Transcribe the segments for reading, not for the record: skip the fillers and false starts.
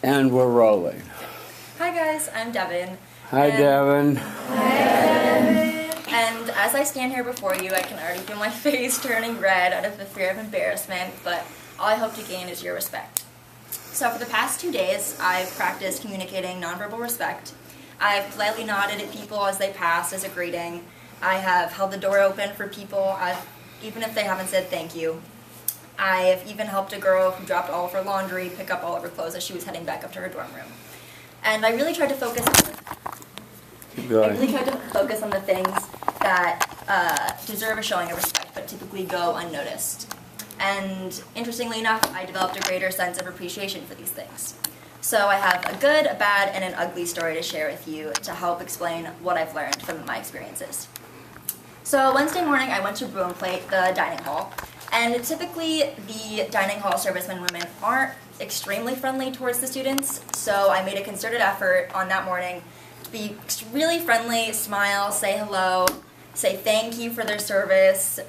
And we're rolling. Hi guys, I'm Devin. Hi, Devin. Hi, Devin. And as I stand here before you, I can already feel my face turning red out of the fear of embarrassment, but all I hope to gain is your respect. So for the past 2 days, I've practiced communicating nonverbal respect. I've politely nodded at people as they pass as a greeting. I have held the door open for people, even if they haven't said thank you. I have even helped a girl who dropped all of her laundry pick up all of her clothes as she was heading back up to her dorm room. And I really tried to focus on the things that deserve a showing of respect, but typically go unnoticed. And interestingly enough, I developed a greater sense of appreciation for these things. So I have a good, a bad, and an ugly story to share with you to help explain what I've learned from my experiences. So Wednesday morning, I went to Brew and Plate, the dining hall. And typically, the dining hall servicemen and women aren't extremely friendly towards the students, so I made a concerted effort on that morning to be really friendly, smile, say hello, say thank you for their service,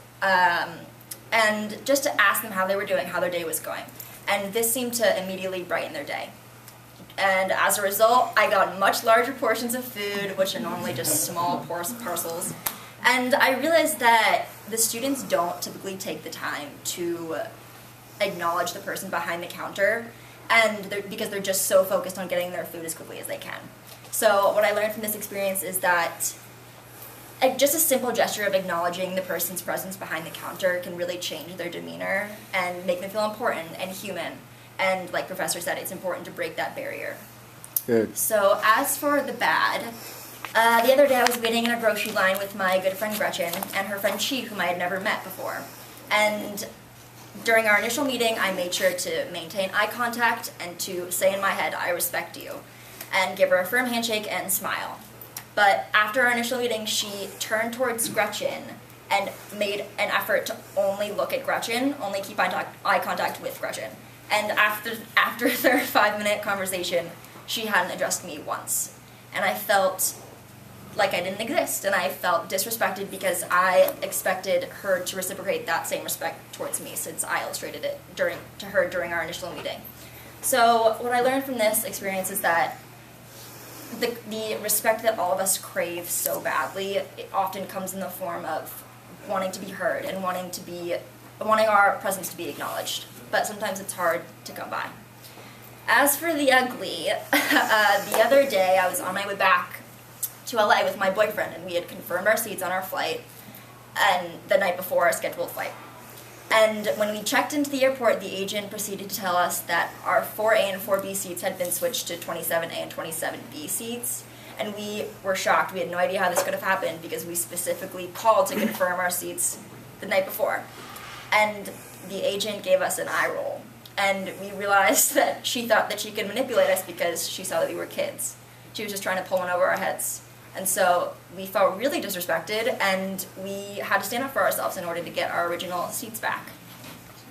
and just to ask them how they were doing, how their day was going. And this seemed to immediately brighten their day. And as a result, I got much larger portions of food, which are normally just small parcels. And I realized that the students don't typically take the time to acknowledge the person behind the counter, and because they're just so focused on getting their food as quickly as they can. So what I learned from this experience is that just a simple gesture of acknowledging the person's presence behind the counter can really change their demeanor and make them feel important and human. And like Professor said, it's important to break that barrier. Good. So as for the bad, the other day I was waiting in a grocery line with my good friend Gretchen and her friend Chi, whom I had never met before. And during our initial meeting, I made sure to maintain eye contact and to say in my head, "I respect you," and give her a firm handshake and smile. But after our initial meeting, she turned towards Gretchen and made an effort to only look at Gretchen, only keep eye contact with Gretchen. And after their 5-minute conversation, she hadn't addressed me once. And I felt like I didn't exist, and I felt disrespected because I expected her to reciprocate that same respect towards me since I illustrated it to her during our initial meeting. So what I learned from this experience is that the respect that all of us crave so badly, it often comes in the form of wanting to be heard and wanting our presence to be acknowledged. But sometimes it's hard to come by. As for the ugly, the other day I was on my way back to LA with my boyfriend, and we had confirmed our seats on our flight and the night before our scheduled flight. And when we checked into the airport, the agent proceeded to tell us that our 4A and 4B seats had been switched to 27A and 27B seats. And we were shocked. We had no idea how this could have happened because we specifically called to confirm our seats the night before. And the agent gave us an eye roll. And we realized that she thought that she could manipulate us because she saw that we were kids. She was just trying to pull one over our heads. And so we felt really disrespected, and we had to stand up for ourselves in order to get our original seats back.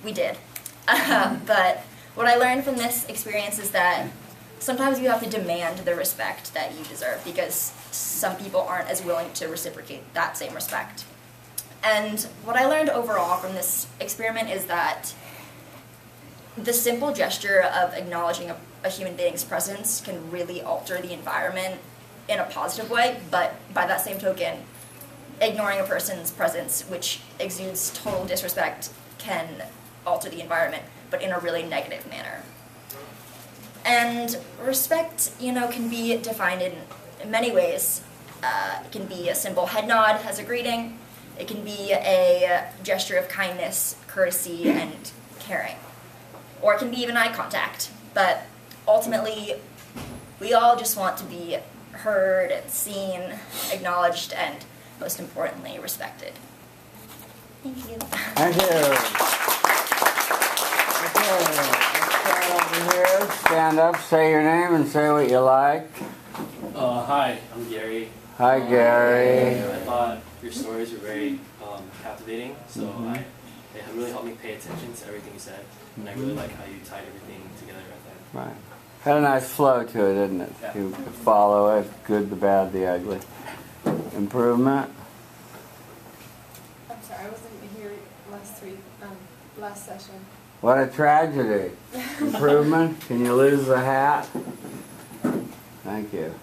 We did. But what I learned from this experience is that sometimes you have to demand the respect that you deserve because some people aren't as willing to reciprocate that same respect. And what I learned overall from this experiment is that the simple gesture of acknowledging a human being's presence can really alter the environment in a positive way, but by that same token, ignoring a person's presence, which exudes total disrespect, can alter the environment, but in a really negative manner. And respect, can be defined in many ways. It can be a simple head nod as a greeting. It can be a gesture of kindness, courtesy, and caring. Or it can be even eye contact. But ultimately, we all just want to be heard and seen, acknowledged, and most importantly, respected. Thank you. Thank you. Okay, let's start over here. Stand up, say your name, and say what you like. Hi, I'm Gary. Hi, Gary. I thought your stories were very captivating, so it really helped me pay attention to everything you said, and I really like how you tied everything together right there. Right. Had a nice flow to it, didn't it? Yeah. You could follow it, good, the bad, the ugly. Improvement? I'm sorry, I wasn't here last session. What a tragedy. Improvement? Can you lose the hat? Thank you.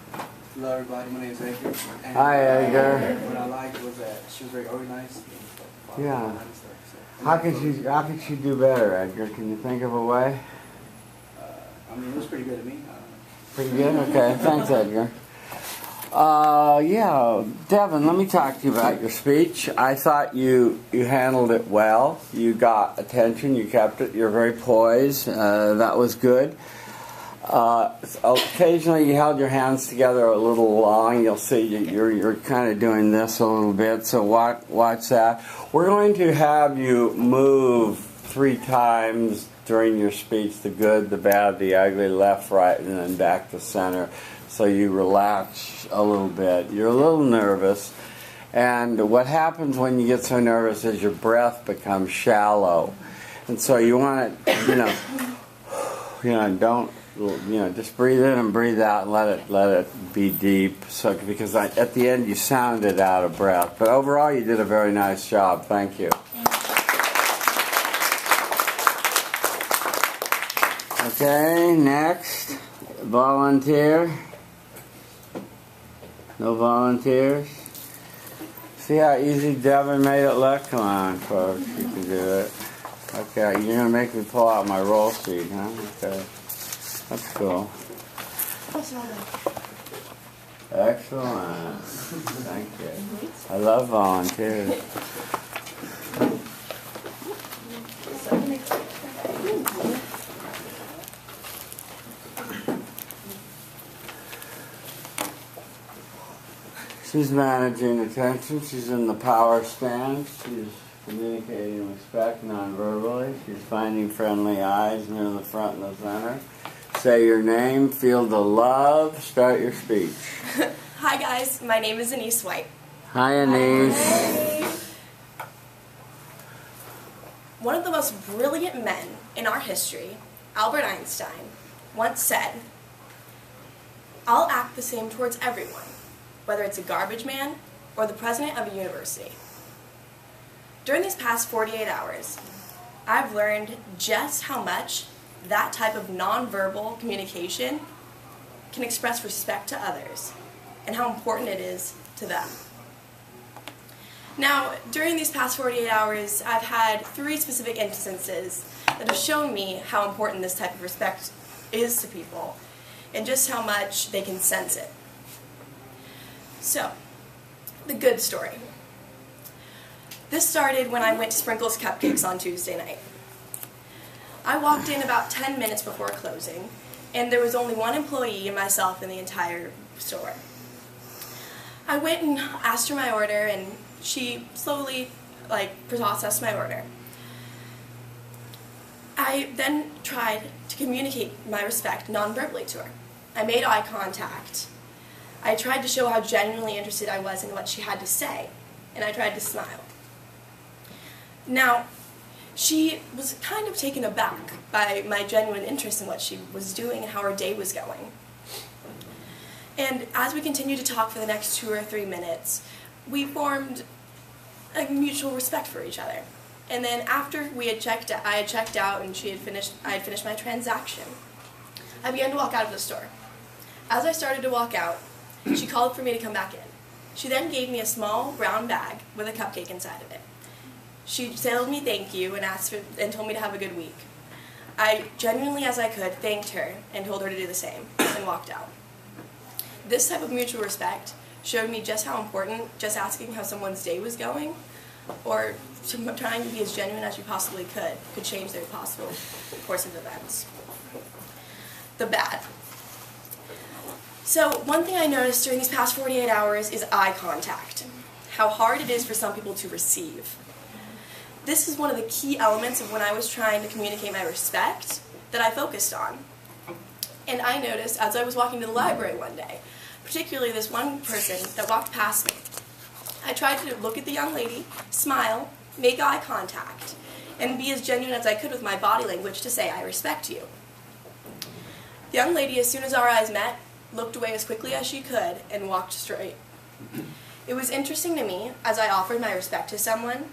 Hello everybody, my name is Edgar. And Hi, Edgar. What I liked was that she was very organized. Yeah. How could she do better, Edgar? Can you think of a way? I mean, it was pretty good to me. Pretty good? Okay, thanks, Edgar. Yeah, Devin, let me talk to you about your speech. I thought you handled it well. You got attention, you kept it, you're very poised. That was good. Occasionally you held your hands together a little long. You'll see you're kind of doing this a little bit, so watch that. We're going to have you move 3 times during your speech: the good, the bad, the ugly, left, right, and then back to center, so you relax a little bit. You're a little nervous, and what happens when you get so nervous is your breath becomes shallow, and so you want to, don't. Just breathe in and breathe out and let it be deep. So because at the end you sounded out of breath, but overall you did a very nice job. Thank you. Okay, next volunteer. No volunteers. See how easy Devin made it look? Come on, folks, you can do it. Okay, you're gonna make me pull out my roll sheet, huh? Okay. That's cool. Excellent. Thank you. I love volunteers. She's managing attention. She's in the power stand. She's communicating respect non-verbally. She's finding friendly eyes near the front and the center. Say your name, feel the love, start your speech. Hi guys, my name is Anise White. Hi, Anise. Hi. One of the most brilliant men in our history, Albert Einstein, once said, "I'll act the same towards everyone, whether it's a garbage man or the president of a university." During these past 48 hours, I've learned just how much that type of nonverbal communication can express respect to others and how important it is to them. Now, during these past 48 hours, I've had 3 specific instances that have shown me how important this type of respect is to people and just how much they can sense it. So, the good story. This started when I went to Sprinkles Cupcakes on Tuesday night. I walked in about 10 minutes before closing, and there was only 1 employee and myself in the entire store. I went and asked her my order, and she slowly, processed my order. I then tried to communicate my respect non-verbally to her. I made eye contact. I tried to show how genuinely interested I was in what she had to say, and I tried to smile. Now, she was kind of taken aback by my genuine interest in what she was doing and how her day was going. And as we continued to talk for the next 2 or 3 minutes, we formed a mutual respect for each other. And then after I had checked out and I had finished my transaction, I began to walk out of the store. As I started to walk out, she called for me to come back in. She then gave me a small brown bag with a cupcake inside of it. She told me thank you and told me to have a good week. I genuinely, as I could, thanked her and told her to do the same and walked out. This type of mutual respect showed me just how important just asking how someone's day was going or trying to be as genuine as you possibly could change their possible course of events. The bad. So one thing I noticed during these past 48 hours is eye contact. How hard it is for some people to receive. This is one of the key elements of when I was trying to communicate my respect that I focused on. And I noticed as I was walking to the library one day, particularly this one person that walked past me, I tried to look at the young lady, smile, make eye contact, and be as genuine as I could with my body language to say, "I respect you." The young lady, as soon as our eyes met, looked away as quickly as she could and walked straight. It was interesting to me, as I offered my respect to someone,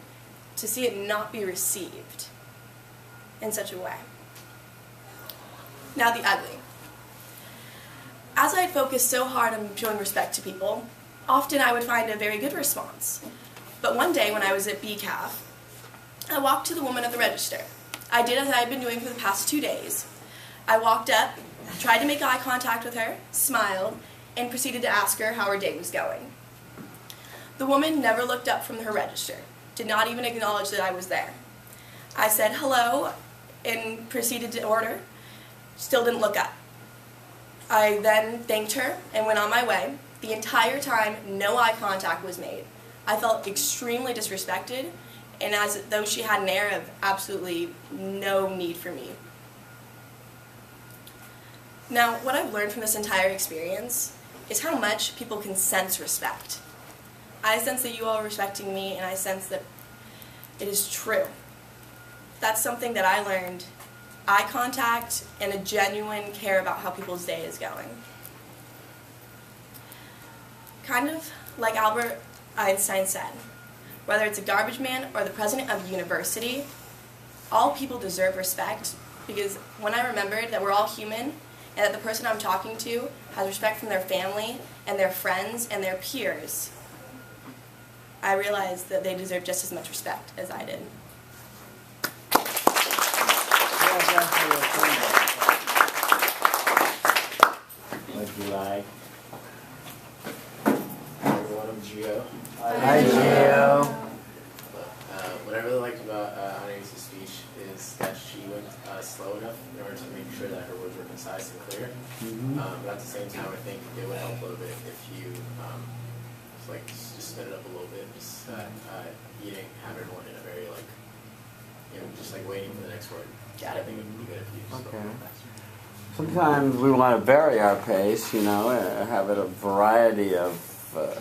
to see it not be received in such a way. Now the ugly. As I had focused so hard on showing respect to people, often I would find a very good response. But one day when I was at BCAF, I walked to the woman at the register. I did as I had been doing for the past 2 days. I walked up, tried to make eye contact with her, smiled, and proceeded to ask her how her day was going. The woman never looked up from her register, did not even acknowledge that I was there. I said hello and proceeded to order, still didn't look up. I then thanked her and went on my way. The entire time, no eye contact was made. I felt extremely disrespected, and as though she had an air of absolutely no need for me. Now, what I've learned from this entire experience is how much people can sense respect. I sense that you all are respecting me, and I sense that it is true. That's something that I learned. Eye contact and a genuine care about how people's day is going. Kind of like Albert Einstein said, whether it's a garbage man or the president of a university, all people deserve respect, because when I remembered that we're all human and that the person I'm talking to has respect from their family and their friends and their peers, I realized that they deserve just as much respect as I did. What'd you like? Hi everyone, I'm Gio. Hi, Gio. What I really liked about Anaïs' speech is that she went slow enough in order to make sure that her words were concise and clear. But at the same time, I think it would help a little bit if you just sped it up a little bit. Just you didn't have everyone in a very just waiting for the next word. Got I it. think it would be good if you just Okay. spoke faster. Sometimes we want to vary our pace, have it a variety of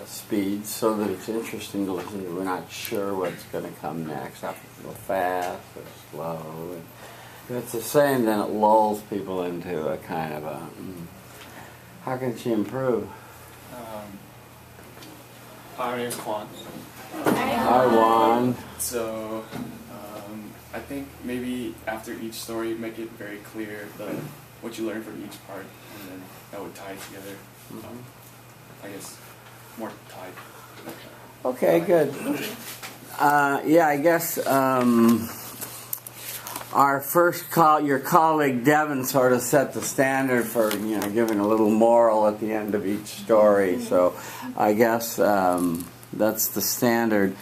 speeds so that it's interesting to listen to. We're not sure what's going to come next. I have to go fast or slow. And if it's the same, then it lulls people into a kind of a, how can she improve? Hi, my name is Quan. Hi, Juan. So, I think maybe after each story, make it very clear what you learned from each part, and then that would tie it together. I guess more tied. Okay, good. I guess our first your colleague Devin sort of set the standard for giving a little moral at the end of each story. So I guess that's the standard.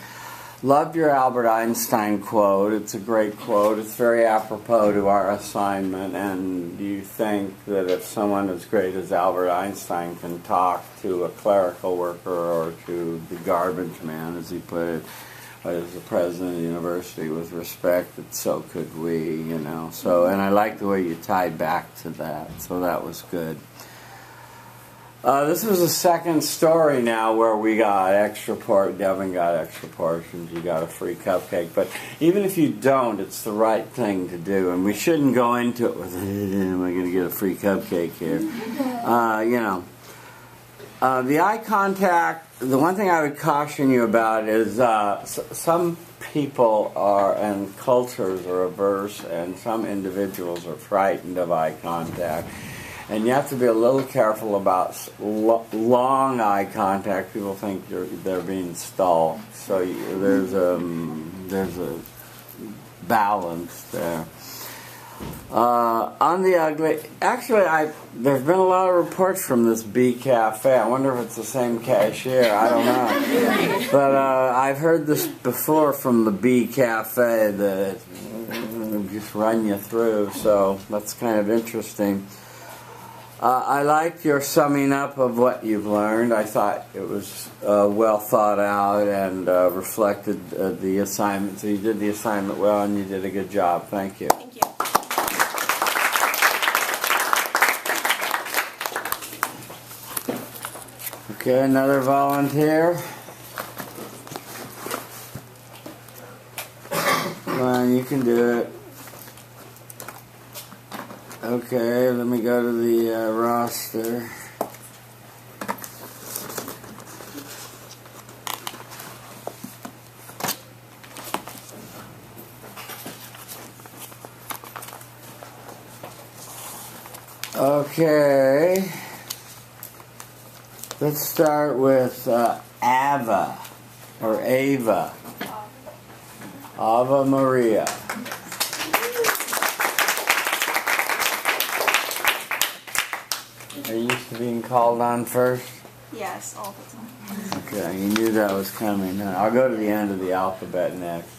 Loved your Albert Einstein quote. It's a great quote. It's very apropos to our assignment. And do you think that if someone as great as Albert Einstein can talk to a clerical worker or to the garbage man, as he put it, as the president of the university, with respect, that so could we, So, and I like the way you tied back to that. So that was good. This was the second story now where we got Devin got extra portions, you got a free cupcake. But even if you don't, it's the right thing to do. And we shouldn't go into it with, am I going to get a free cupcake here? The eye contact, the one thing I would caution you about is some people and cultures are averse, and some individuals are frightened of eye contact. And you have to be a little careful about long eye contact. People think they're being stalked. So there's a balance there. On the ugly, actually, there's been a lot of reports from this B Cafe. I wonder if it's the same cashier. I don't know. But I've heard this before from the B Cafe that just run you through. So that's kind of interesting. I liked your summing up of what you've learned. I thought it was well thought out and reflected the assignment. So you did the assignment well, and you did a good job. Thank you. Thank you. Okay, another volunteer. Come on, you can do it. Okay, let me go to the roster. Okay. Let's start with Ava or Ava. Ava Maria. Are you used to being called on first? Yes, all the time. Okay, you knew that was coming. I'll go to the end of the alphabet next.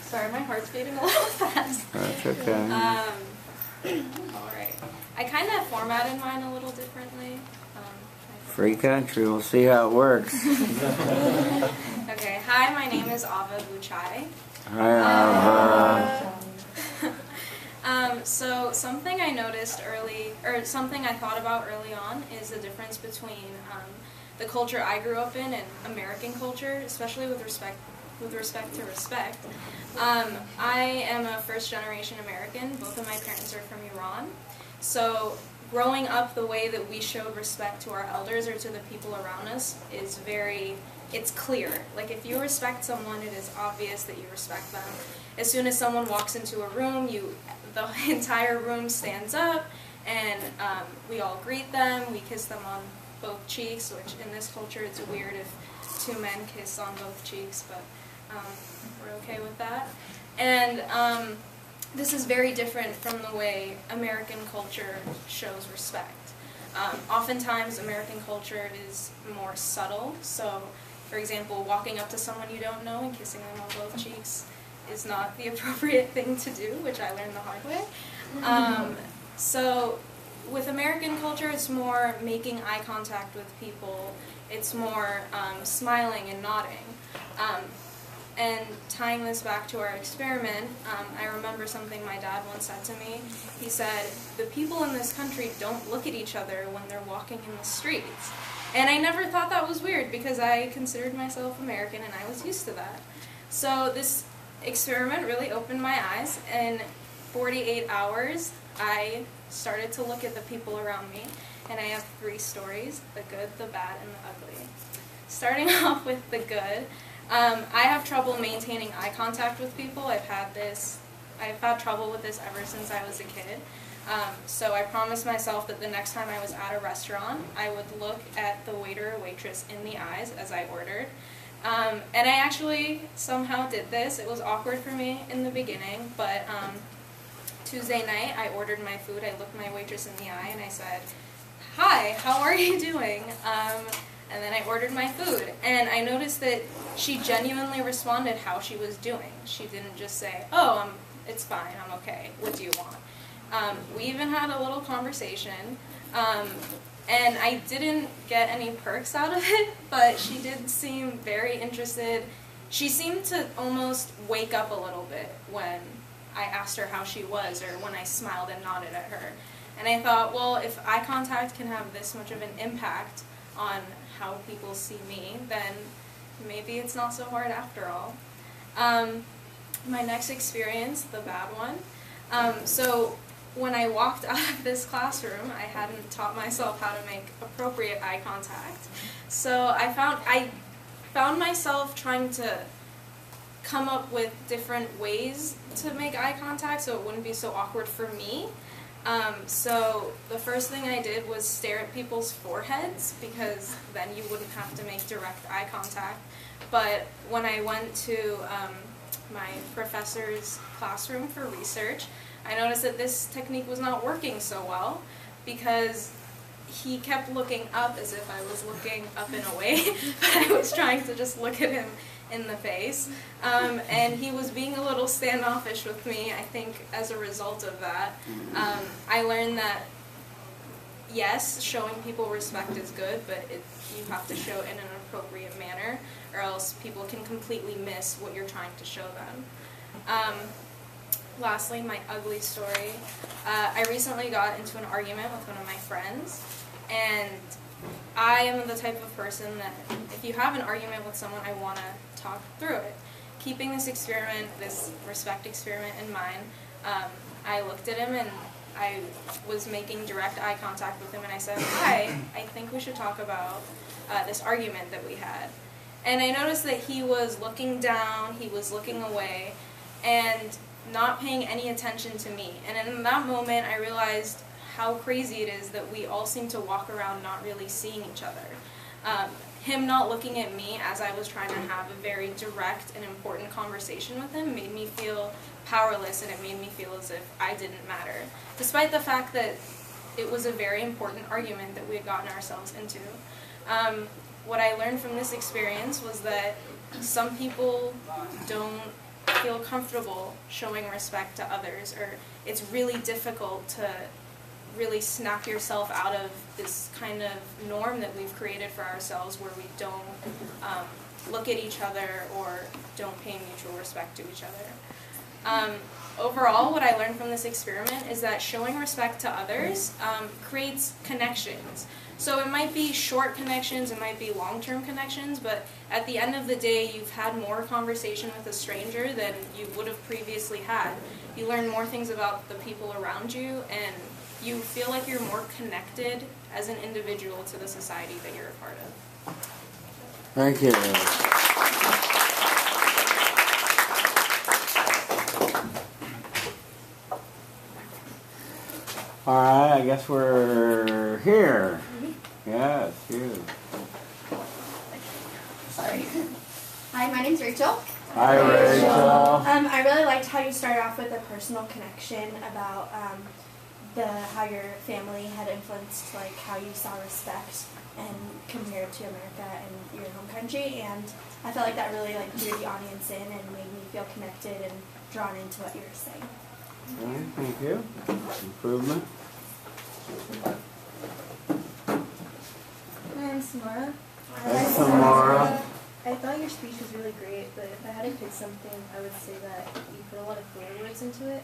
Sorry, my heart's beating a little fast. That's okay. Alright. I kind of formatted mine a little differently. Free country, we'll see how it works. Okay, hi, my name is Ava Buchai. Hi, Ava. So something I noticed something I thought about early on is the difference between the culture I grew up in and American culture, especially with respect to respect. I am a first-generation American. Both of my parents are from Iran. So growing up, the way that we showed respect to our elders or to the people around us is it's clear. Like, if you respect someone, it is obvious that you respect them. As soon as someone walks into a room, the entire room stands up, and we all greet them. We kiss them on both cheeks, which in this culture it's weird if two men kiss on both cheeks, but we're okay with that. And this is very different from the way American culture shows respect. Oftentimes, American culture is more subtle. So, for example, walking up to someone you don't know and kissing them on both cheeks is not the appropriate thing to do, which I learned the hard way. So, with American culture, it's more making eye contact with people. It's more smiling and nodding. And tying this back to our experiment, I remember something my dad once said to me. He said, the people in this country don't look at each other when they're walking in the streets. And I never thought that was weird because I considered myself American and I was used to that. So this experiment really opened my eyes. In 48 hours, I started to look at the people around me. And I have 3 stories: the good, the bad, and the ugly. Starting off with the good. I have trouble maintaining eye contact with people. I've had trouble with this ever since I was a kid. So I promised myself that the next time I was at a restaurant, I would look at the waiter or waitress in the eyes as I ordered. And I actually somehow did this. It was awkward for me in the beginning, but Tuesday night I ordered my food. I looked my waitress in the eye and I said, "Hi, how are you doing?" And then I ordered my food, and I noticed that she genuinely responded how she was doing. She didn't just say, "Oh, it's fine, I'm okay, what do you want?" We even had a little conversation, and I didn't get any perks out of it, but she did seem very interested. She seemed to almost wake up a little bit when I asked her how she was, or when I smiled and nodded at her. And I thought, well, if eye contact can have this much of an impact on how people see me, then maybe it's not so hard after all. My next experience, the bad one. So when I walked out of this classroom, I hadn't taught myself how to make appropriate eye contact. So I found myself trying to come up with different ways to make eye contact so it wouldn't be so awkward for me. So the first thing I did was stare at people's foreheads, because then you wouldn't have to make direct eye contact. But when I went to my professor's classroom for research, I noticed that this technique was not working so well, because he kept looking up as if I was looking up and away, but I was trying to just look at him in the face. And he was being a little standoffish with me, I think, as a result of that. I learned that, yes, showing people respect is good, but you have to show it in an appropriate manner, or else people can completely miss what you're trying to show them. Lastly, my ugly story. I recently got into an argument with one of my friends, and I am the type of person that if you have an argument with someone, I want to talk through it. Keeping this experiment, this respect experiment in mind, I looked at him and I was making direct eye contact with him, and I said, "Hi, I think we should talk about this argument that we had." And I noticed that he was looking down, he was looking away, and not paying any attention to me. And in that moment, I realized how crazy it is that we all seem to walk around not really seeing each other. Him not looking at me as I was trying to have a very direct and important conversation with him made me feel powerless, and it made me feel as if I didn't matter, despite the fact that it was a very important argument that we had gotten ourselves into. What I learned from this experience was that some people don't feel comfortable showing respect to others, or it's really difficult to really snap yourself out of this kind of norm that we've created for ourselves, where we don't look at each other or don't pay mutual respect to each other. Overall, what I learned from this experiment is that showing respect to others creates connections. So it might be short connections, it might be long-term connections, but at the end of the day, you've had more conversation with a stranger than you would have previously had. You learn more things about the people around you, and you feel like you're more connected as an individual to the society that you're a part of. Thank you. All right, I guess we're here. Yes, you. Sorry. Hi, my name's Rachel. Hi, Rachel. I really liked how you started off with a personal connection about how your family had influenced like how you saw respect and compared to America and your home country, and I felt like that really like drew the audience in and made me feel connected and drawn into what you were saying. All right, thank you. Improvement. Hi, I'm Samara. Hi, Samara. I thought your speech was really great, but if I had to pick something, I would say that you put a lot of filler words into it.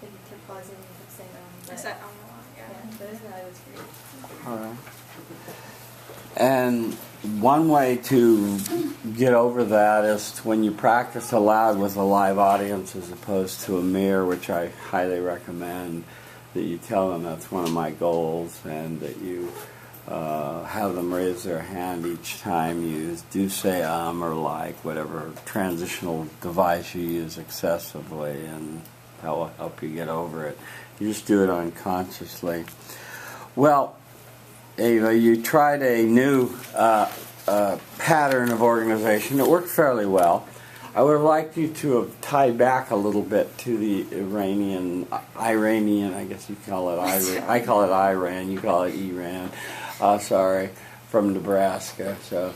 Like you kept pausing and you kept saying I said a lot, yeah, but other than that, it was great. All right. And one way to get over that is when you practice aloud with a live audience as opposed to a mirror, which I highly recommend, that you tell them that's one of my goals, and that you have them raise their hand each time you do say or like, whatever transitional device you use excessively, and that will help you get over it. You just do it unconsciously. Well, Ava, you tried a new pattern of organization. It worked fairly well. I would have liked you to have tied back a little bit to the Iranian, I guess you call it Iran. I call it Iran, you call it Iran. Sorry, from Nebraska. So,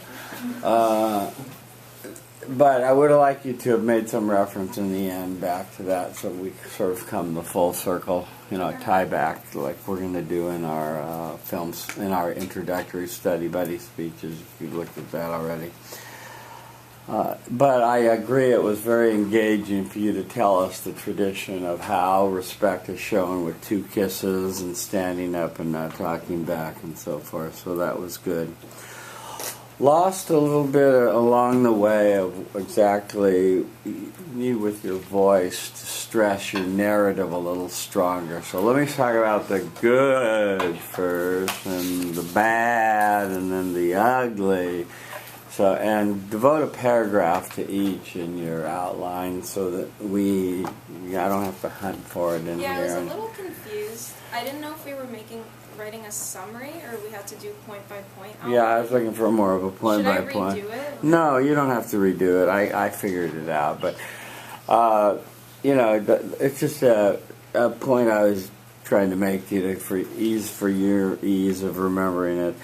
but I would have liked you to have made some reference in the end back to that, so we sort of come the full circle, tie back like we're going to do in our films, in our introductory study buddy speeches, if you've looked at that already. But I agree it was very engaging for you to tell us the tradition of how respect is shown with 2 kisses and standing up and not talking back and so forth, so that was good. Lost a little bit along the way of exactly you need with your voice to stress your narrative a little stronger. So let me talk about the good first, and the bad, and then the ugly. So, and devote a paragraph to each in your outline so that I don't have to hunt for it in here. Yeah, I was a little confused. I didn't know if we were writing a summary or we had to do point by point. Yeah, I was looking for more of a point by point. Should I redo it? No, you don't have to redo it. I figured it out, but it's just a point I was trying to make for your ease of remembering it.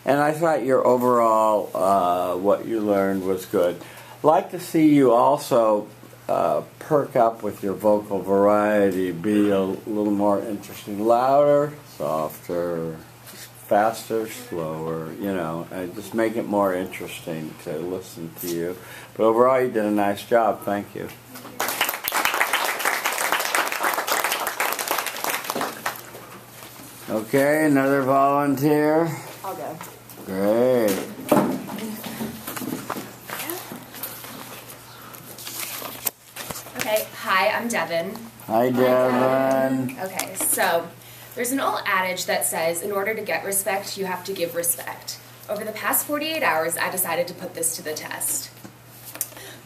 And I thought your overall, what you learned was good. Like to see you also perk up with your vocal variety, be a little more interesting, louder, softer, faster, slower, just make it more interesting to listen to you. But overall, you did a nice job. Thank you. Okay, another volunteer. I'll go. Great. Okay, hi, I'm Devin. Hi, Devin. Okay, so there's an old adage that says, in order to get respect, you have to give respect. Over the past 48 hours, I decided to put this to the test.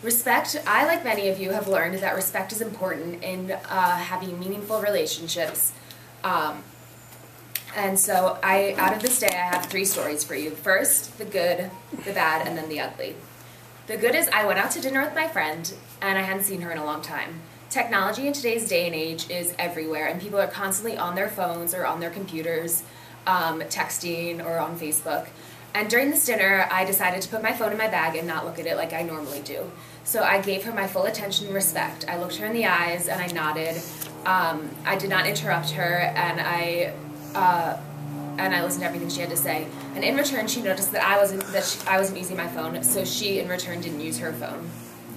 Respect, I, like many of you, have learned that respect is important in having meaningful relationships. And so out of this day, I have 3 stories for you. First, the good, the bad, and then the ugly. The good is I went out to dinner with my friend, and I hadn't seen her in a long time. Technology in today's day and age is everywhere, and people are constantly on their phones or on their computers, texting or on Facebook. And during this dinner, I decided to put my phone in my bag and not look at it like I normally do. So I gave her my full attention and respect. I looked her in the eyes and I nodded. I did not interrupt her, and I listened to everything she had to say. And in return, she noticed that I wasn't using my phone, so she in return didn't use her phone.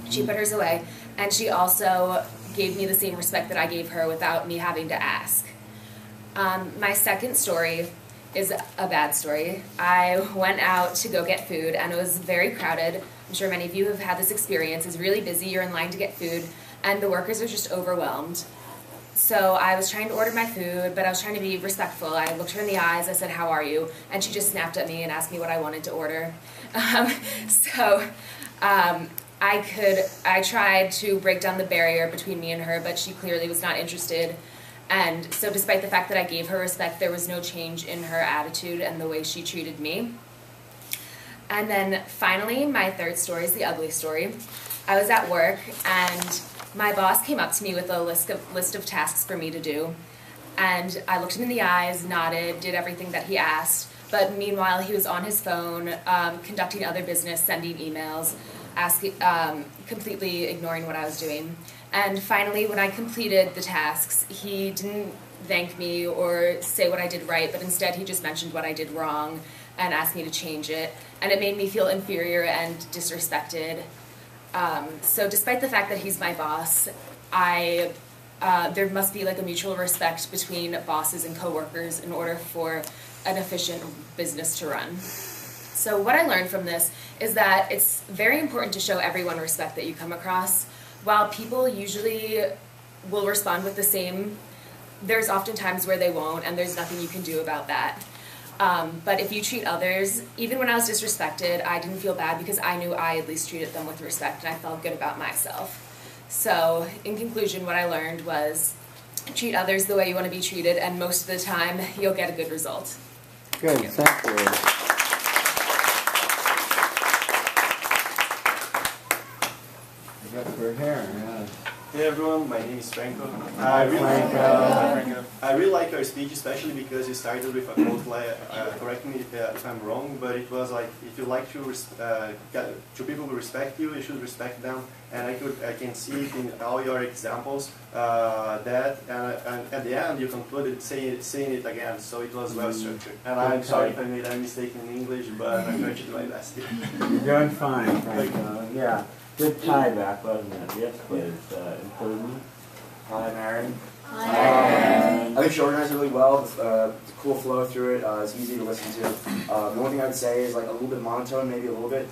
She put hers away, and she also gave me the same respect that I gave her without me having to ask. My second story is a bad story. I went out to go get food, and it was very crowded. I'm sure many of you have had this experience. It's really busy, you're in line to get food, and the workers are just overwhelmed. So I was trying to order my food, but I was trying to be respectful. I looked her in the eyes, I said, "How are you?" And she just snapped at me and asked me what I wanted to order. I tried to break down the barrier between me and her, but she clearly was not interested. And so despite the fact that I gave her respect, there was no change in her attitude and the way she treated me. And then finally, my third story is the ugly story. I was at work, and my boss came up to me with a list of tasks for me to do. And I looked him in the eyes, nodded, did everything that he asked. But meanwhile, he was on his phone, conducting other business, sending emails, completely ignoring what I was doing. And finally, when I completed the tasks, he didn't thank me or say what I did right, but instead he just mentioned what I did wrong and asked me to change it. And it made me feel inferior and disrespected. So despite the fact that he's my boss, there must be like a mutual respect between bosses and coworkers in order for an efficient business to run. So what I learned from this is that it's very important to show everyone respect that you come across. While people usually will respond with the same, there's often times where they won't, and there's nothing you can do about that. But if you treat others, even when I was disrespected, I didn't feel bad because I knew I at least treated them with respect, and I felt good about myself. So in conclusion, what I learned was treat others the way you want to be treated, and most of the time, you'll get a good result. Good, thank you. We're here, yeah. Hey everyone, my name is Franco. Hi, Franco. I really like your speech, especially because you started with a quote like, correct me if I'm wrong, but it was like, if you like to people who respect you, you should respect them. And I can see it in all your examples and at the end you concluded saying it again, so it was well structured. And I'm sorry if I made a mistake in English, but I'm going to do my best. You're doing fine, Franco. Yeah. Good tie back, wasn't it? Yes, please. Improvement. Hi, Mary. Hi. I think she organized really well. It's a cool flow through it. It's easy to listen to. The one thing I would say is like a little bit monotone, maybe a little bit.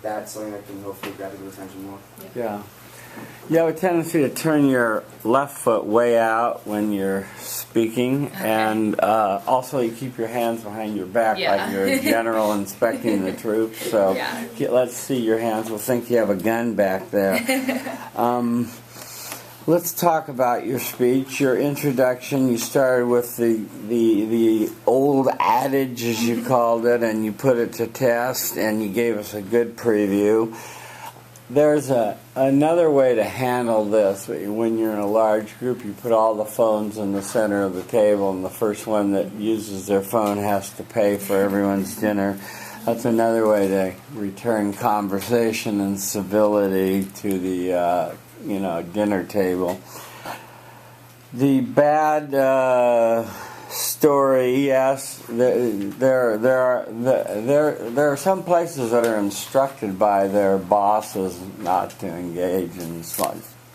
That's something that can hopefully grab people's attention more. Yeah. You have a tendency to turn your left foot way out when you're speaking, and also you keep your hands behind your back like you're a general inspecting the troops. So let's see your hands. We'll think you have a gun back there. Let's talk about your speech, your introduction. You started with the old adage, as you called it, and you put it to test, and you gave us a good preview. There's another way to handle this. When you're in a large group, you put all the phones in the center of the table, and the first one that uses their phone has to pay for everyone's dinner. That's another way to return conversation and civility to the dinner table. The bad story, yes, there are some places that are instructed by their bosses not to engage in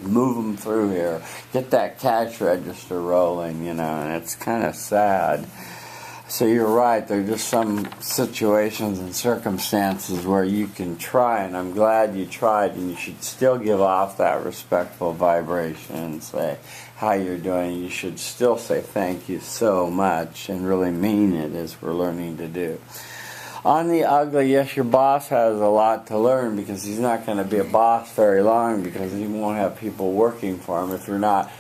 move them through here, get that cash register rolling, and it's kind of sad. So you're right, there are just some situations and circumstances where you can try, and I'm glad you tried, and you should still give off that respectful vibration and say how you're doing. You should still say thank you so much and really mean it, as we're learning to do. On the ugly, yes, your boss has a lot to learn, because he's not going to be a boss very long, because he won't have people working for him if you're not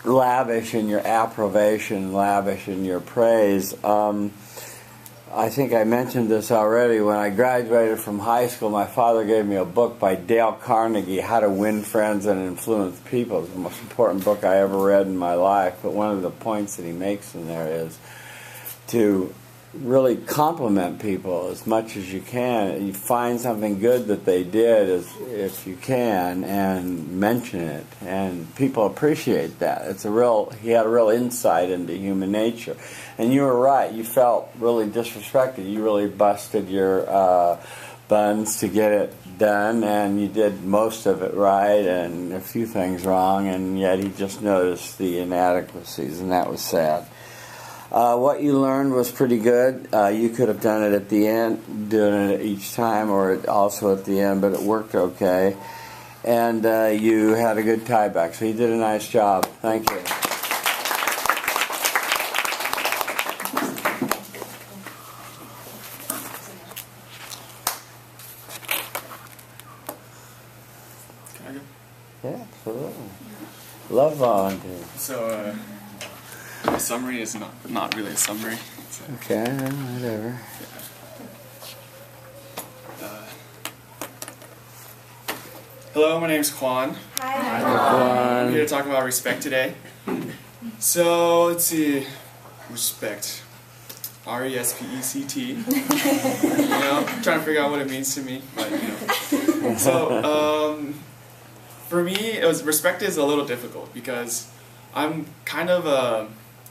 lavish in your approbation, lavish in your praise. I think I mentioned this already. When I graduated from high school, my father gave me a book by Dale Carnegie, How to Win Friends and Influence People. It's the most important book I ever read in my life. But one of the points that he makes in there is to really compliment people as much as you can. You find something good that they did, if you can, and mention it. And people appreciate that. He had a real insight into human nature. And you were right. You felt really disrespected. You really busted your buns to get it done, and you did most of it right and a few things wrong, and yet he just noticed the inadequacies, and that was sad. What you learned was pretty good. You could have done it at the end, doing it each time, or also at the end, but it worked okay. And you had a good tie back, so you did a nice job. Thank you. Can I go? Yeah, absolutely. Love volunteers. So, my summary is not really a summary. Okay, whatever. Hello, my name's Quan. Hi. I'm here to talk about respect today. So, let's see. Respect. R-E-S-P-E-C-T. I'm trying to figure out what it means to me, but So, for me, respect is a little difficult because I'm kind of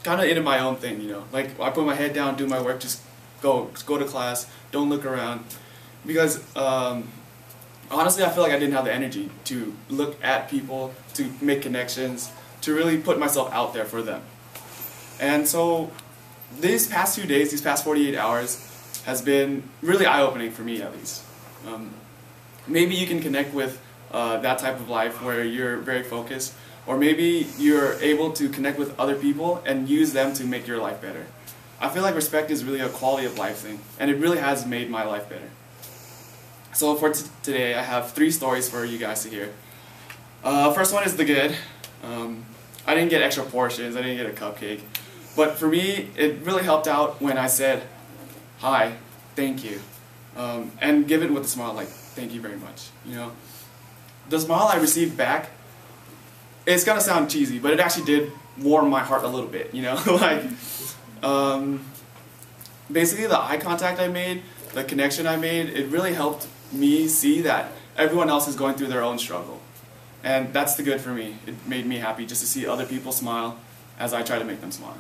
into my own thing, Like, I put my head down, do my work, just go to class, don't look around. Because, honestly, I feel like I didn't have the energy to look at people, to make connections, to really put myself out there for them. And so, these past 2 days, these past 48 hours, has been really eye-opening for me, at least. Maybe you can connect with that type of life where you're very focused, or maybe you're able to connect with other people and use them to make your life better. I feel like respect is really a quality of life thing, and it really has made my life better. So for today, I have 3 stories for you guys to hear. First one is the good. I didn't get extra portions, I didn't get a cupcake. But for me, it really helped out when I said, hi, thank you. And give it with a smile, like, thank you very much. The smile I received back, it's gonna sound cheesy, but it actually did warm my heart a little bit, Like, basically the eye contact I made, the connection I made, it really helped me see that everyone else is going through their own struggle. And that's the good for me. It made me happy just to see other people smile as I try to make them smile.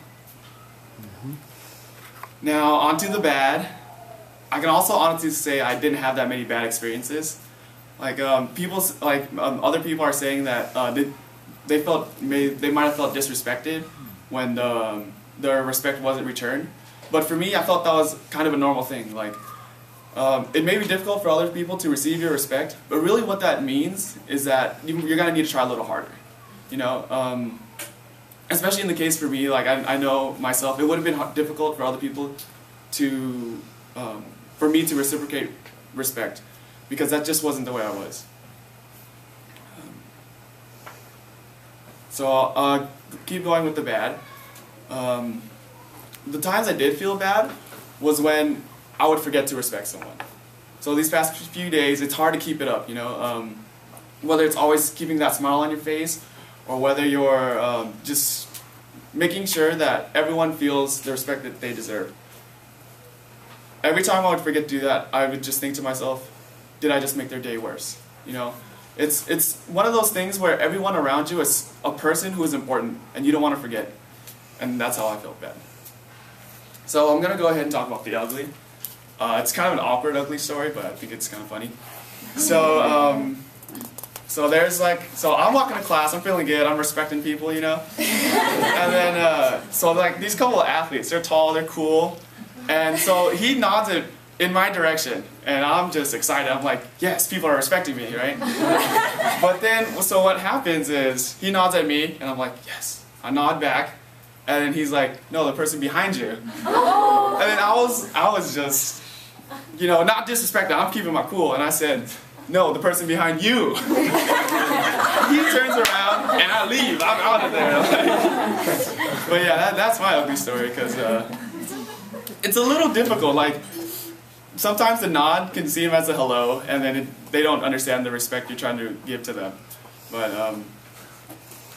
Now, on to the bad. I can also honestly say I didn't have that many bad experiences. Like, other people are saying that they might have felt disrespected when their respect wasn't returned. But for me, I felt that was kind of a normal thing. Like, it may be difficult for other people to receive your respect, but really what that means is that you're gonna need to try a little harder. Especially in the case for me, like I know myself, it would have been difficult for other people to, for me to reciprocate respect, because that just wasn't the way I was. So I'll keep going with the bad. The times I did feel bad was when I would forget to respect someone. So these past few days, it's hard to keep it up, whether it's always keeping that smile on your face, or whether you're just making sure that everyone feels the respect that they deserve. Every time I would forget to do that, I would just think to myself, did I just make their day worse? It's one of those things where everyone around you is a person who is important, and you don't want to forget. And that's how I felt bad. So I'm going to go ahead and talk about the ugly. It's kind of an awkward ugly story, but I think it's kind of funny. So I'm walking to class, I'm feeling good, I'm respecting people, And then, these couple of athletes, they're tall, they're cool. And so he nods it in my direction, and I'm just excited. I'm like, yes, people are respecting me, right? But then, so what happens is, he nods at me, and I'm like, yes. I nod back, and then he's like, no, the person behind you. Oh. And then I was just, not disrespecting, I'm keeping my cool, and I said, no, the person behind you. He turns around, and I leave. I'm out of there. But yeah, that's my ugly story because it's a little difficult. Like sometimes the nod can seem as a hello, and then they don't understand the respect you're trying to give to them. But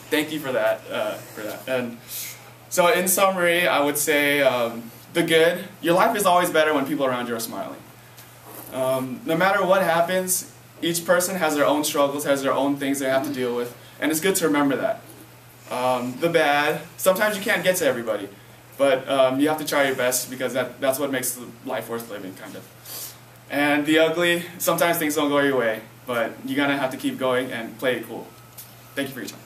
thank you for that. And so, in summary, I would say the good. Your life is always better when people around you are smiling. No matter what happens, each person has their own struggles, has their own things they have to deal with, and it's good to remember that. The bad, sometimes you can't get to everybody, but you have to try your best because that's what makes life worth living, kind of. And the ugly, sometimes things don't go your way, but you're gonna have to keep going and play it cool. Thank you for your time.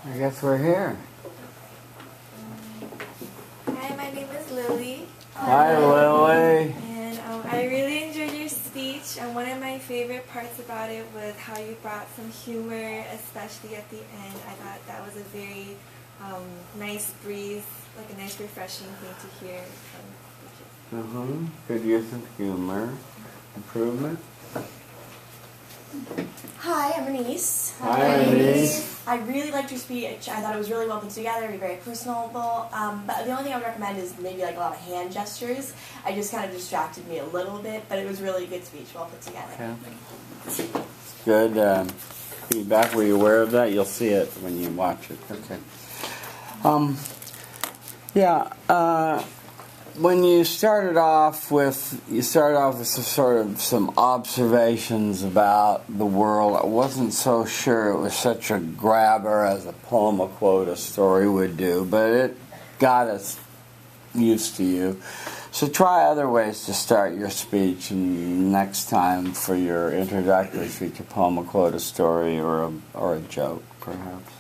I guess we're here. Hi, my name is Lily. Hi, Lily. And I really enjoyed your speech, and one of my favorite parts about it was how you brought some humor, especially at the end. I thought that was a very nice breeze, like a nice refreshing thing to hear from speeches. Good use of humor. Improvement. Hi, I'm Anise. Hi, Anise. I really liked your speech. I thought it was really well put together, very personable. But the only thing I would recommend is maybe like a lot of hand gestures. I just kind of distracted me a little bit, but it was really a good speech, well put together. Okay. Good feedback. Were you aware of that? You'll see it when you watch it. Okay. When you started off with sort of some observations about the world. I wasn't so sure it was such a grabber as a poem, a quote, a story would do, but it got us used to you. So try other ways to start your speech, and next time for your introductory speech, a poem, a quote, a story, or a joke, perhaps.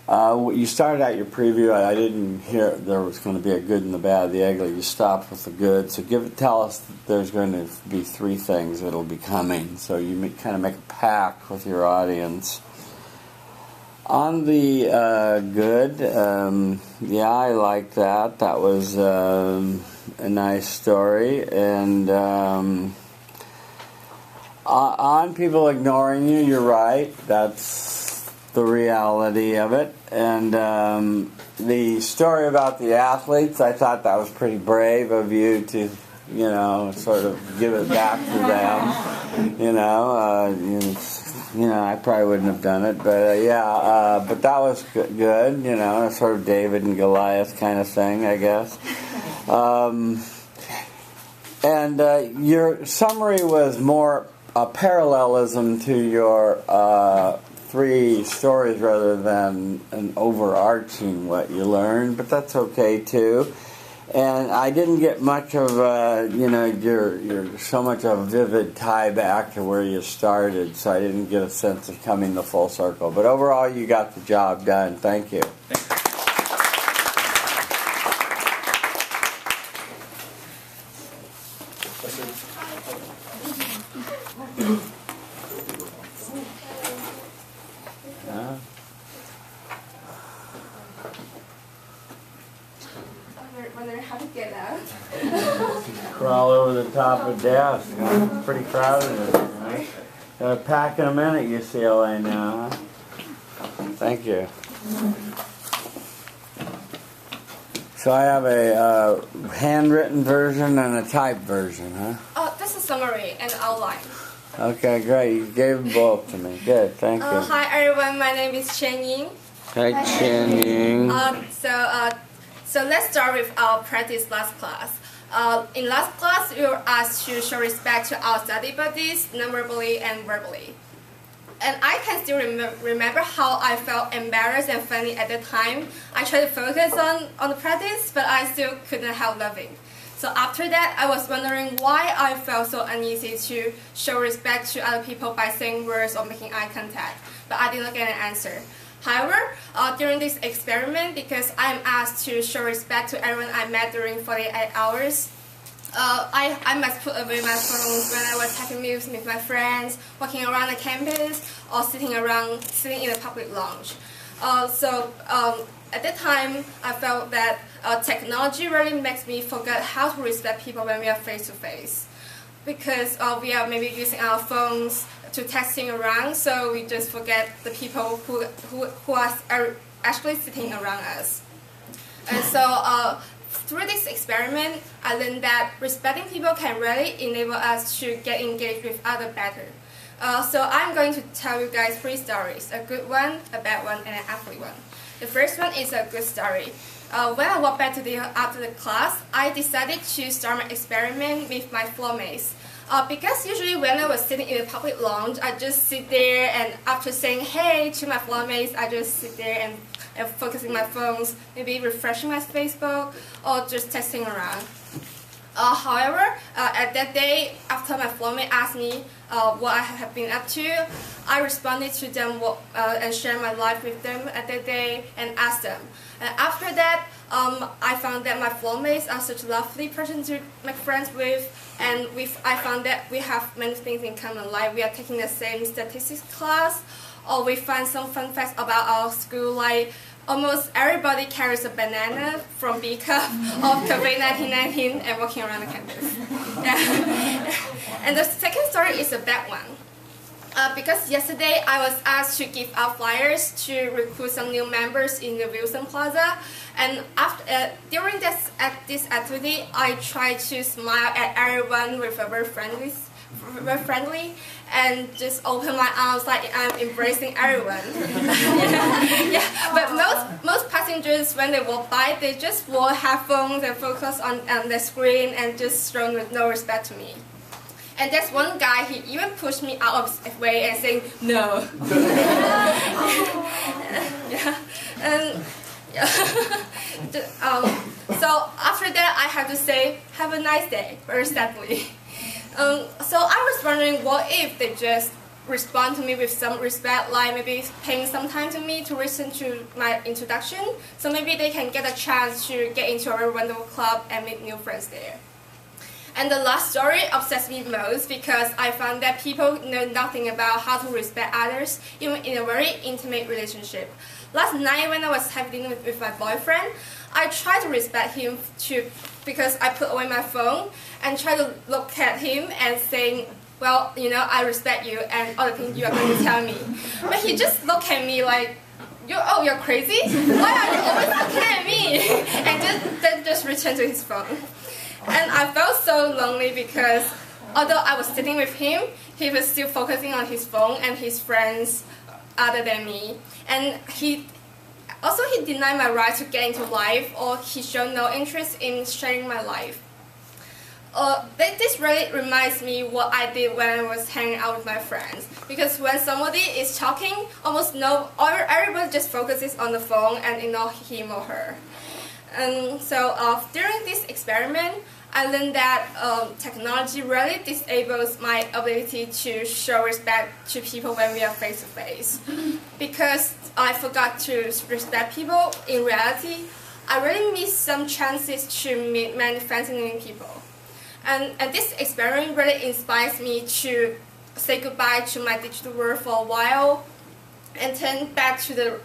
You started out your preview. I didn't hear there was going to be a good and the bad, the ugly. You stopped with the good. So tell us that there's going to be three things that'll be coming. So you kind of make a pact with your audience. On the good, I like that. That was a nice story. And on people ignoring you, you're right. That's the reality of it. And the story about the athletes, I thought that was pretty brave of you to, sort of give it back to them. I probably wouldn't have done it, but but that was good. Sort of David and Goliath kind of thing, I guess. And your summary was more a parallelism to your three stories rather than an overarching what you learned, but that's okay too. And I didn't get much of you're so much of a vivid tie back to where you started, so I didn't get a sense of coming the full circle. But overall, you got the job done. Thank you. Wondering how to get out. Crawl over the top of the desk. It's pretty crowded in here, right? Got a pack in a minute, UCLA now, huh? Thank you. So I have a handwritten version and a typed version, huh? This is summary and outline. Okay, great. You gave them both to me. Good, thank you. Hi everyone, my name is Chen Ying. Hi, Chen Ying. So let's start with our practice last class. In last class, we were asked to show respect to our study buddies, non-verbally and verbally. And I can still remember how I felt embarrassed and funny at the time. I tried to focus on the practice, but I still couldn't help laughing. So after that, I was wondering why I felt so uneasy to show respect to other people by saying words or making eye contact, but I didn't get an answer. However, during this experiment, because I'm asked to show respect to everyone I met during 48 hours, I must put away my phones when I was having meals with my friends, walking around the campus, or sitting in a public lounge. At that time, I felt that technology really makes me forget how to respect people when we are face to face. Because we are maybe using our phones to texting around, so we just forget the people who are actually sitting around us. And so through this experiment, I learned that respecting people can really enable us to get engaged with others better. So I'm going to tell you guys 3 stories, a good one, a bad one, and an ugly one. The first one is a good story. When I walked back after the class, I decided to start my experiment with my floor mates. Because usually when I was sitting in the public lounge, I just sit there and after saying hey to my floor mates, I just sit there and focusing my phones, maybe refreshing my Facebook or just texting around. However, at that day, after my floor mate asked me what I have been up to, I responded to them and shared my life with them at that day and asked them. And after that, I found that my floor mates are such a lovely person to make friends with, and I found that we have many things in common, like we are taking the same statistics class, or we find some fun facts about our school, like almost everybody carries a banana from B Cup of COVID-19 and walking around the campus. And the second story is a bad one. Because yesterday I was asked to give out flyers to recruit some new members in the Wilson Plaza, and during this activity, I tried to smile at everyone with a very friendly, and just open my arms like I'm embracing everyone. But most passengers, when they walk by, they just will have phones and focus on the screen and just show no respect to me. And there's one guy, he even pushed me out of his way and saying, no. So after that, I had to say, have a nice day, very sadly. So I was wondering, what if they just respond to me with some respect, like maybe paying some time to me to listen to my introduction, so maybe they can get a chance to get into our wonderful club and make new friends there. And the last story obsessed me most because I found that people know nothing about how to respect others, even in a very intimate relationship. Last night when I was having dinner with my boyfriend, I tried to respect him too, because I put away my phone and tried to look at him and saying, well, you know, I respect you and all the things you are going to tell me. But he just looked at me like, you're crazy? Why are you always looking at me? And then just returned to his phone. And I felt so lonely because although I was sitting with him, he was still focusing on his phone and his friends other than me. And he denied my right to get into life, or he showed no interest in sharing my life. This really reminds me what I did when I was hanging out with my friends. Because when somebody is talking, everybody just focuses on the phone and ignore him or her. And so during this experiment, I learned that technology really disables my ability to show respect to people when we are face to face. Because I forgot to respect people, in reality, I really missed some chances to meet many fascinating people. And this experiment really inspires me to say goodbye to my digital world for a while and turn back to the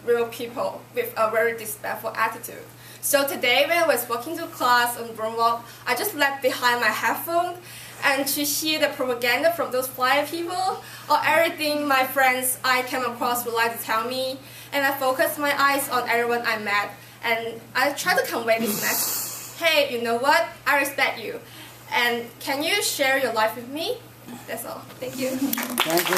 real people with a very respectful attitude. So today when I was walking to class on Broomwalk, I just left behind my headphone and to hear the propaganda from those flyer people or everything my friends I came across would like to tell me, and I focused my eyes on everyone I met, and I tried to convey this message. Hey, you know what? I respect you. And can you share your life with me? That's all. Thank you. Thank you.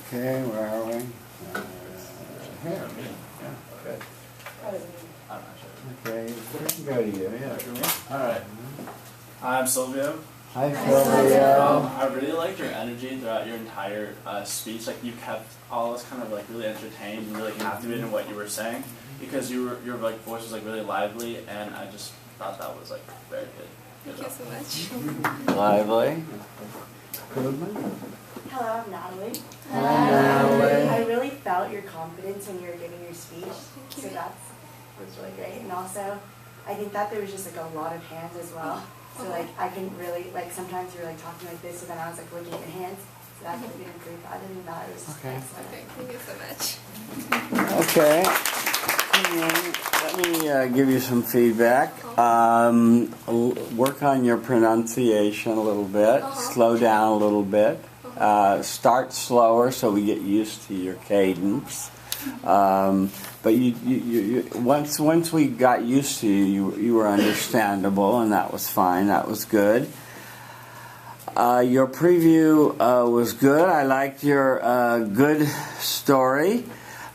Okay, where are we? Here. Yeah, good. I'm not sure. Okay, we can go to you. Yeah. Alright. I'm Silvio. Hi, Silvio. I really liked your energy throughout your entire speech. Like, you kept all of us kind of like really entertained and really captivated in what you were saying, because your like voice was like really lively, and I just thought that was like very good. Thank you so much. Lively. Hello, I'm Natalie. Hi, Natalie. I really felt your confidence when you were giving your speech, so that was really great. And also, I think that there was just like a lot of hands as well. So like I couldn't really, like sometimes you were like talking like this, so then I was like looking at your hands. So that could have been improved. Other than that, it was excellent. Thank you so much. Okay. Let me give you some feedback. Work on your pronunciation a little bit. Slow down a little bit. Start slower so we get used to your cadence. But once we got used to you were understandable, and that was fine. That was good. Your preview was good. I liked your good story.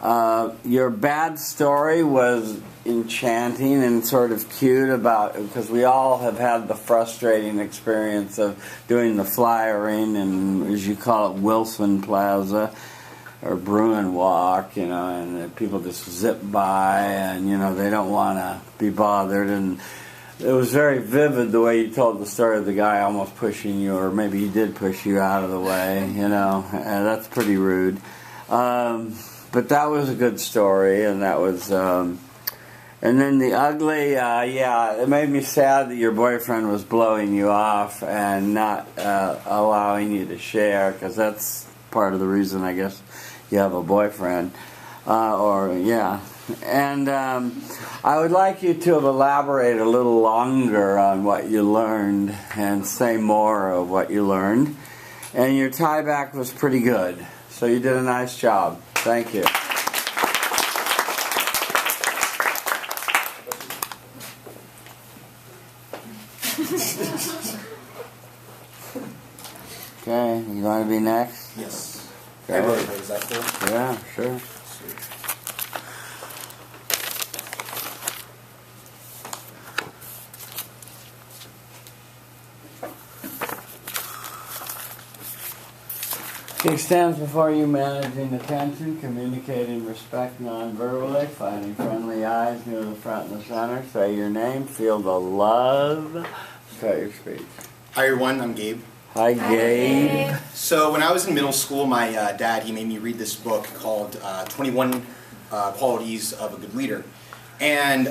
Your bad story was enchanting and sort of cute because we all have had the frustrating experience of doing the flyering and, as you call it, Wilson Plaza or Bruin Walk, and people just zip by and, they don't want to be bothered. And it was very vivid the way you told the story of the guy almost pushing you, or maybe he did push you out of the way, and that's pretty rude. But that was a good story, and that was, and then the ugly, it made me sad that your boyfriend was blowing you off and not allowing you to share, because that's part of the reason, I guess, you have a boyfriend, And I would like you to have elaborated a little longer on what you learned and say more of what you learned. And your tie back was pretty good, so you did a nice job. Thank you. Okay, you want to be next? Yes. Okay. Is that cool? Yeah, sure. He stands before you managing attention, communicating respect non-verbally, finding friendly eyes near the front and the center. Say your name, feel the love. Start your speech. Hi everyone, I'm Gabe. Hi Gabe. So when I was in middle school, my dad, he made me read this book called 21 Qualities of a Good Leader. And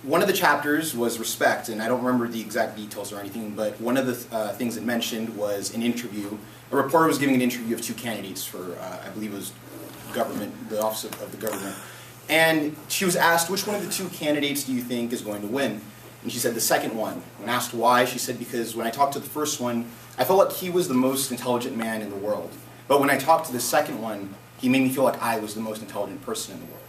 one of the chapters was respect, and I don't remember the exact details or anything, but one of the things it mentioned was an interview. A reporter was giving an interview of two candidates for, I believe it was government, the office of the government. And she was asked, which one of the two candidates do you think is going to win? And she said the second one. When asked why, she said, because when I talked to the first one, I felt like he was the most intelligent man in the world. But when I talked to the second one, he made me feel like I was the most intelligent person in the world.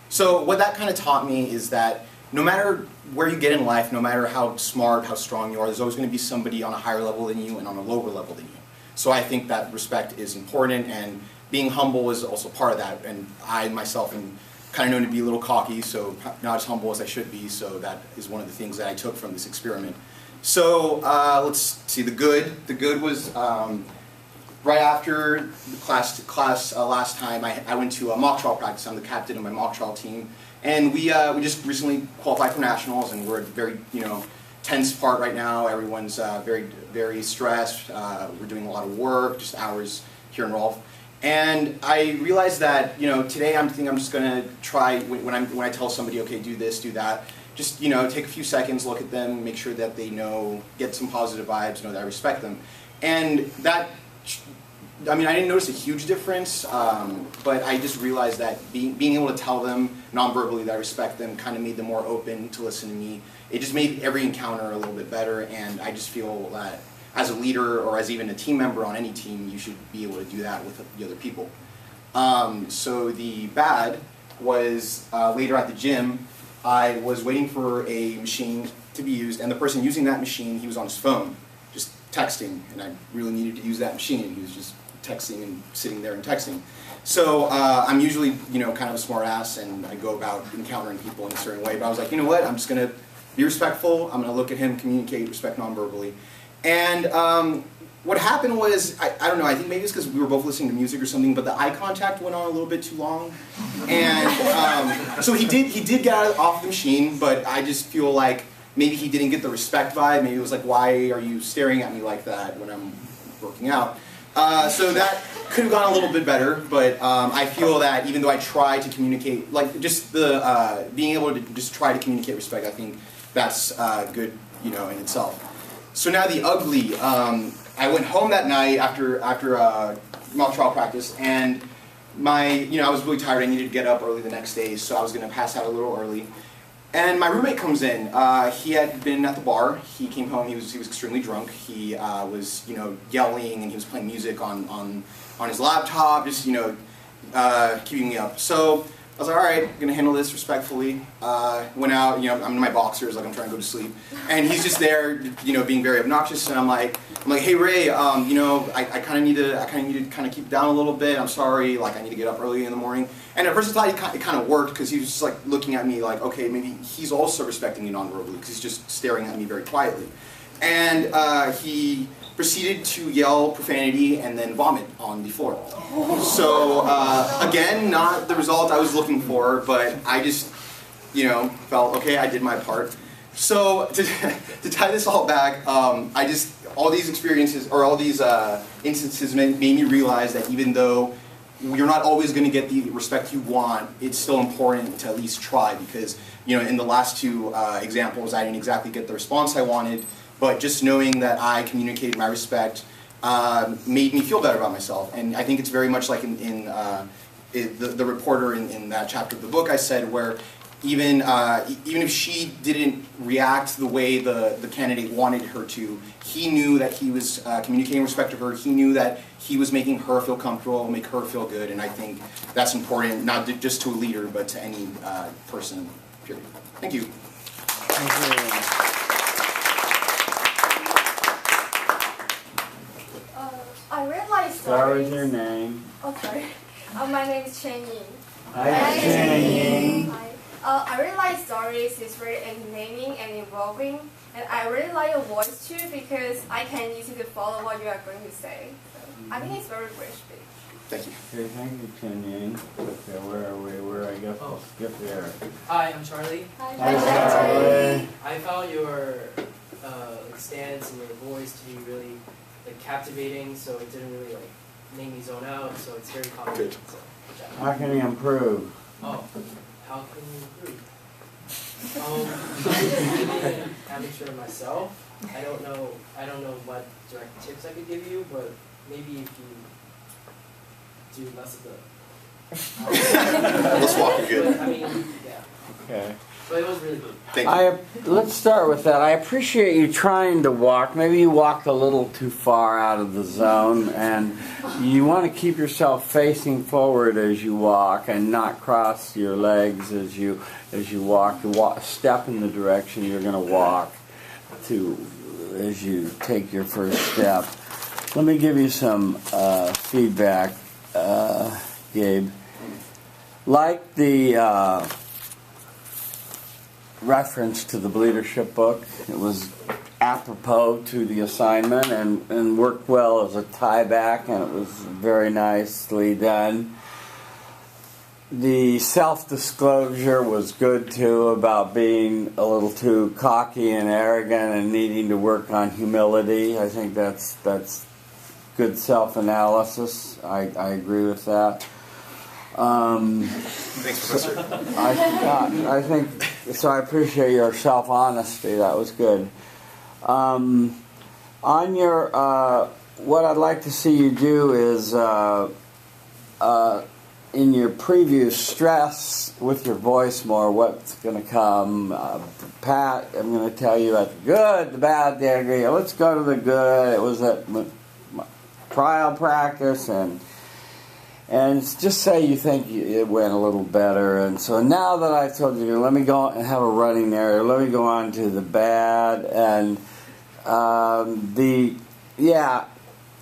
So what that kind of taught me is that no matter where you get in life, no matter how smart, how strong you are, there's always going to be somebody on a higher level than you and on a lower level than you. So I think that respect is important, and being humble is also part of that. And I myself am kind of known to be a little cocky, so not as humble as I should be, so that is one of the things that I took from this experiment. So let's see, the good. The good was right after the class last time, I went to a mock trial practice. I'm the captain of my mock trial team. And we just recently qualified for nationals, and we're at a very, tense part right now. Everyone's very, very stressed. We're doing a lot of work, just hours here in Rolfe. And I realized that, today I'm just going to try, when I tell somebody, okay, do this, do that, just, take a few seconds, look at them, make sure that they know, get some positive vibes, know that I respect them. And that, I didn't notice a huge difference, but I just realized that being able to tell them non-verbally that I respect them kind of made them more open to listen to me. It just made every encounter a little bit better, and I just feel that as a leader or as even a team member on any team, you should be able to do that with the other people. So the bad was later at the gym, I was waiting for a machine to be used, and the person using that machine, he was on his phone, just texting, and I really needed to use that machine. He was just texting and sitting there and texting. So I'm usually, kind of a smart ass, and I go about encountering people in a certain way, but I was like, you know what, I'm just going to be respectful, I'm going to look at him, communicate, respect non-verbally. And what happened was, I don't know, I think maybe it's because we were both listening to music or something, but the eye contact went on a little bit too long. And so he did get off the machine, but I just feel like maybe he didn't get the respect vibe. Maybe it was like, why are you staring at me like that when I'm working out? So that could have gone a little bit better, but I feel that even though I try to communicate, like just the being able to just try to communicate respect, I think that's good, in itself. So now the ugly. I went home that night after mock trial practice, and I was really tired. I needed to get up early the next day, so I was going to pass out a little early. And my roommate comes in. He had been at the bar. He came home. He was extremely drunk. He was yelling, and he was playing music on his laptop, just keeping me up. So I was like, all right, I'm gonna handle this respectfully. Went out, I'm in my boxers, like I'm trying to go to sleep, and he's just there, being very obnoxious. And I'm like, hey Ray, I kind of need to kind of keep down a little bit. I'm sorry, like I need to get up early in the morning. And at first I thought it kind of worked because he was just like looking at me like, okay, maybe he's also respecting me non-verbally because he's just staring at me very quietly. And he proceeded to yell profanity and then vomit on the floor. So again, not the result I was looking for, but I just, felt okay, I did my part. So to tie this all back, all these experiences or all these instances made me realize that even though you're not always going to get the respect you want, it's still important to at least try because, in the last two examples, I didn't exactly get the response I wanted. But just knowing that I communicated my respect made me feel better about myself. And I think it's very much like in the reporter in that chapter of the book I said, where even if she didn't react the way the candidate wanted her to, he knew that he was communicating respect to her. He knew that he was making her feel comfortable, make her feel good. And I think that's important, not just to a leader, but to any person, period. Thank you. Thank you. I read like Start stories. with your name. Oh, sorry. My name is Chen Ying. Hi, Chen Ying. Hi. I really like stories. It's very entertaining and involving. And I really like your voice too because I can easily follow what you are going to say. So I think it's very great speech. Thank you. Okay, thank you, Chen Ying. Okay, where are we? Where I guess we'll skip there. Hi, I'm Charlie. Hi, Charlie. I found your stance and your voice to be really captivating, so it didn't really make me zone out. So it's very complicated. So, How can he improve? Oh, how can you improve? I'm an amateur myself. I don't know what direct tips I could give you, but maybe if you do less of the. Let's walk it good. I mean, yeah. Okay. But it was really good. Thank you. Let's start with that. I appreciate you trying to walk. Maybe you walked a little too far out of the zone, and you want to keep yourself facing forward as you walk, and not cross your legs as you walk. Step in the direction you're going to walk to as you take your first step. Let me give you some feedback, Gabe. Like the reference to the leadership book. It was apropos to the assignment and worked well as a tie back, and it was very nicely done. The self-disclosure was good too, about being a little too cocky and arrogant and needing to work on humility. I think that's good self-analysis. I agree with that. Thanks, Professor. I think so. I appreciate your self-honesty. That was good. On your, what I'd like to see you do is in your preview, stress with your voice more what's going to come. Pat, I'm going to tell you about the good, the bad, the ugly. Let's go to the good. It was a trial practice and just say you think it went a little better. And so now that I've told you, let me go and have a running narrative. Let me go on to the bad. And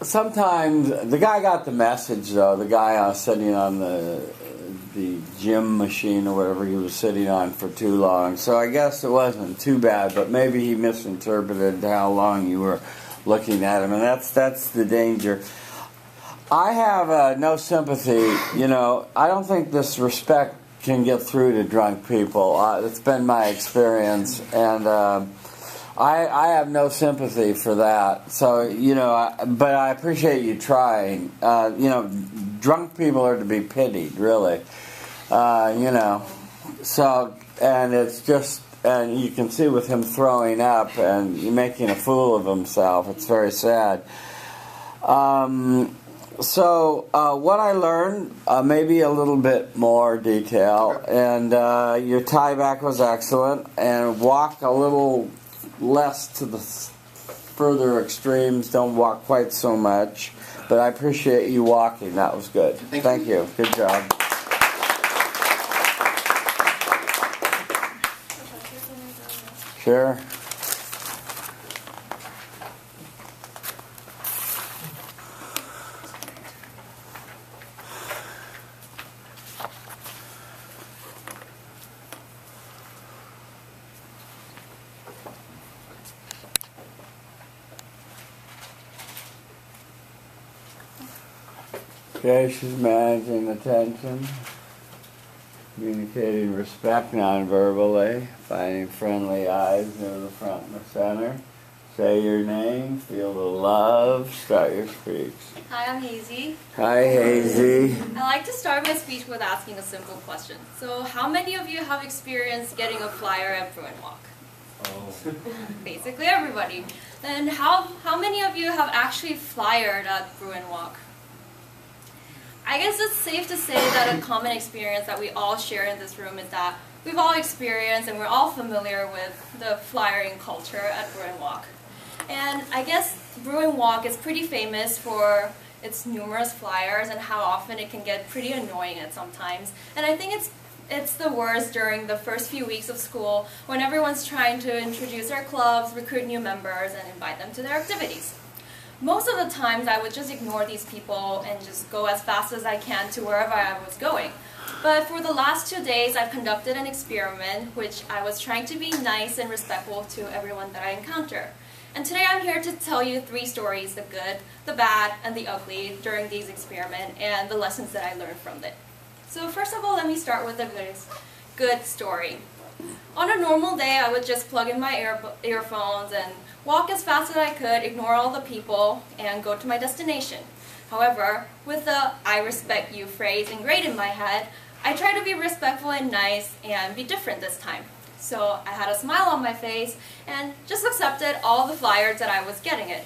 sometimes the guy got the message, though. The guy sitting on the gym machine or whatever he was sitting on for too long. So I guess it wasn't too bad, but maybe he misinterpreted how long you were looking at him. And that's the danger. I have no sympathy, I don't think this respect can get through to drunk people. It's been my experience, and I have no sympathy for that. So, but I appreciate you trying. Drunk people are to be pitied, really. So, and it's just, and you can see with him throwing up and making a fool of himself, it's very sad. So what I learned, maybe a little bit more detail, and your tie back was excellent, and walk a little less to the further extremes. Don't walk quite so much, but I appreciate you walking. That was good. Thank you. Good job. Sure. Okay, she's managing attention, communicating respect non-verbally, finding friendly eyes near the front and the center. Say your name, feel the love, start your speech. Hi, I'm Hazy. Hi, Hazy. I like to start my speech with asking a simple question. So, how many of you have experienced getting a flyer at Bruin Walk? Oh. Basically everybody. Then how many of you have actually flyered at Bruin Walk? I guess it's safe to say that a common experience that we all share in this room is that we've all experienced and we're all familiar with the flyering culture at Bruin Walk. And I guess Bruin Walk is pretty famous for its numerous flyers and how often it can get pretty annoying at sometimes. And I think it's the worst during the first few weeks of school when everyone's trying to introduce their clubs, recruit new members, and invite them to their activities. Most of the times I would just ignore these people and just go as fast as I can to wherever I was going. But for the last 2 days I've conducted an experiment which I was trying to be nice and respectful to everyone that I encounter. And today I'm here to tell you 3 stories, the good, the bad, and the ugly during these experiments and the lessons that I learned from it. So first of all, let me start with a good story. On a normal day, I would just plug in my earphones and walk as fast as I could, ignore all the people, and go to my destination. However, with the "I respect you" phrase ingrained in my head, I try to be respectful and nice and be different this time. So I had a smile on my face and just accepted all the flyers that I was getting it.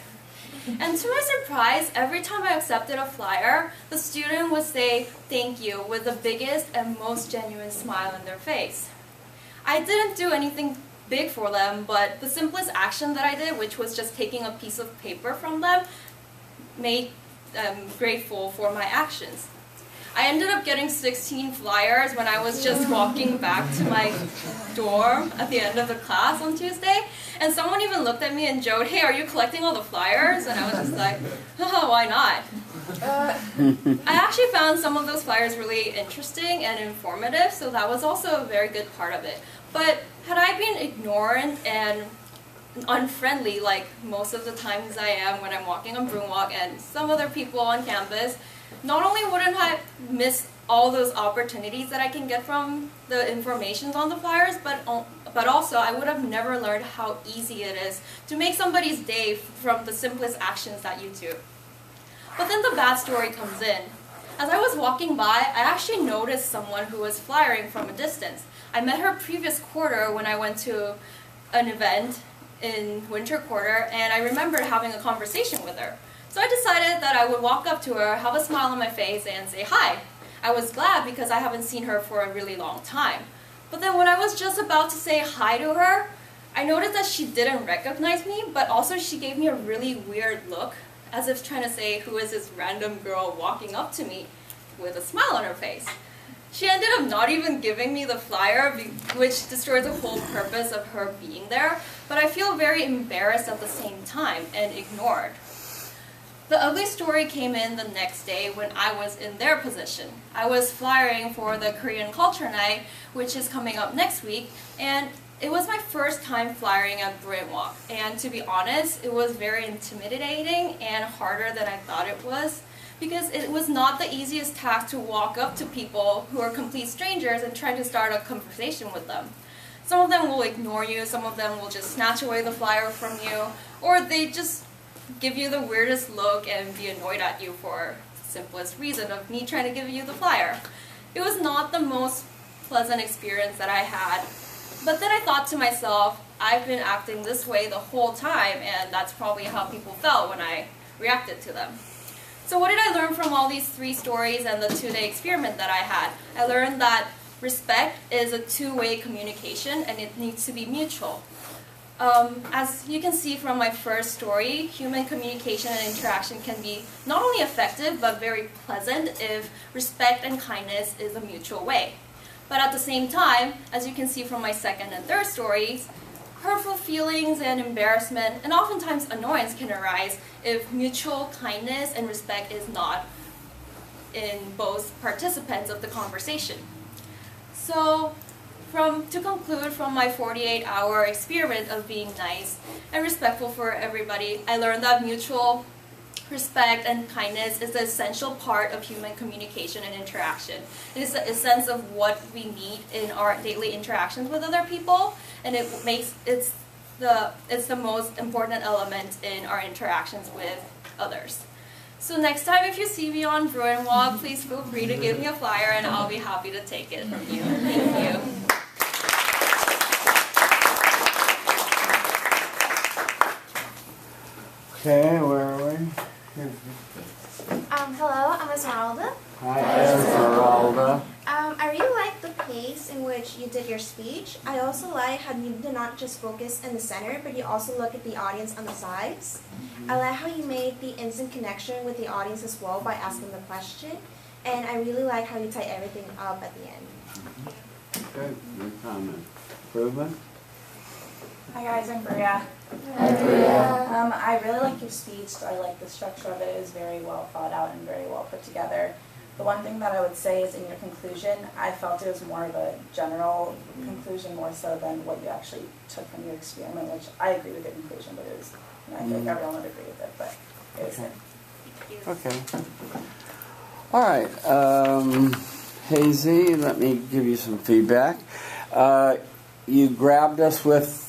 And to my surprise, every time I accepted a flyer, the student would say "thank you" with the biggest and most genuine smile on their face. I didn't do anything big for them, but the simplest action that I did, which was just taking a piece of paper from them, made them grateful for my actions. I ended up getting 16 flyers when I was just walking back to my dorm at the end of the class on Tuesday, and someone even looked at me and joked, "Hey, are you collecting all the flyers?" And I was just like, "Oh, why not?" I actually found some of those flyers really interesting and informative, so that was also a very good part of it. But had I been ignorant and unfriendly like most of the times I am when I'm walking on Bruin Walk and some other people on campus, not only wouldn't I miss all those opportunities that I can get from the information on the flyers, but also I would have never learned how easy it is to make somebody's day from the simplest actions that you do. But then the bad story comes in. As I was walking by, I actually noticed someone who was flyering from a distance. I met her previous quarter when I went to an event in winter quarter, and I remembered having a conversation with her. So I decided that I would walk up to her, have a smile on my face, and say hi. I was glad because I haven't seen her for a really long time. But then when I was just about to say hi to her, I noticed that she didn't recognize me, but also she gave me a really weird look, as if trying to say, "Who is this random girl walking up to me?" with a smile on her face. She ended up not even giving me the flyer, which destroyed the whole purpose of her being there, but I feel very embarrassed at the same time and ignored. The ugly story came in the next day when I was in their position. I was flyering for the Korean Culture Night, which is coming up next week, and it was my first time flyering at Bruin Walk. And to be honest, it was very intimidating and harder than I thought it was, because it was not the easiest task to walk up to people who are complete strangers and try to start a conversation with them. Some of them will ignore you, some of them will just snatch away the flyer from you, or they just give you the weirdest look and be annoyed at you for the simplest reason of me trying to give you the flyer. It was not the most pleasant experience that I had, but then I thought to myself, I've been acting this way the whole time, and that's probably how people felt when I reacted to them. So what did I learn from all these 3 stories and the 2-day experiment that I had? I learned that respect is a two-way communication and it needs to be mutual. As you can see from my first story, human communication and interaction can be not only effective but very pleasant if respect and kindness is a mutual way. But at the same time, as you can see from my second and third stories, hurtful feelings and embarrassment and oftentimes annoyance can arise if mutual kindness and respect is not in both participants of the conversation. So, to conclude from my 48-hour experiment of being nice and respectful for everybody, I learned that mutual respect and kindness is an essential part of human communication and interaction. It is a sense of what we need in our daily interactions with other people, and it's the most important element in our interactions with others. So next time if you see me on Bruin Walk, please feel free to give me a flyer and I'll be happy to take it from you. Thank you. Okay, where are we? Hello, I'm Esmeralda. Hi, Esmeralda. I really like the pace in which you did your speech. I also like how you did not just focus in the center, but you also look at the audience on the sides. I like how you made the instant connection with the audience as well by asking the question. And I really like how you tie everything up at the end. Good, good comment. Improvement? Hi guys, I'm Bria. I really like your speech. I like the structure of it. It was very well thought out and very well put together. The one thing that I would say is in your conclusion, I felt it was more of a general conclusion more so than what you actually took from your experiment, which I agree with the conclusion, but it was, I feel like everyone would agree with it, but it was good. Okay. All right. Hazy, let me give you some feedback. You grabbed us with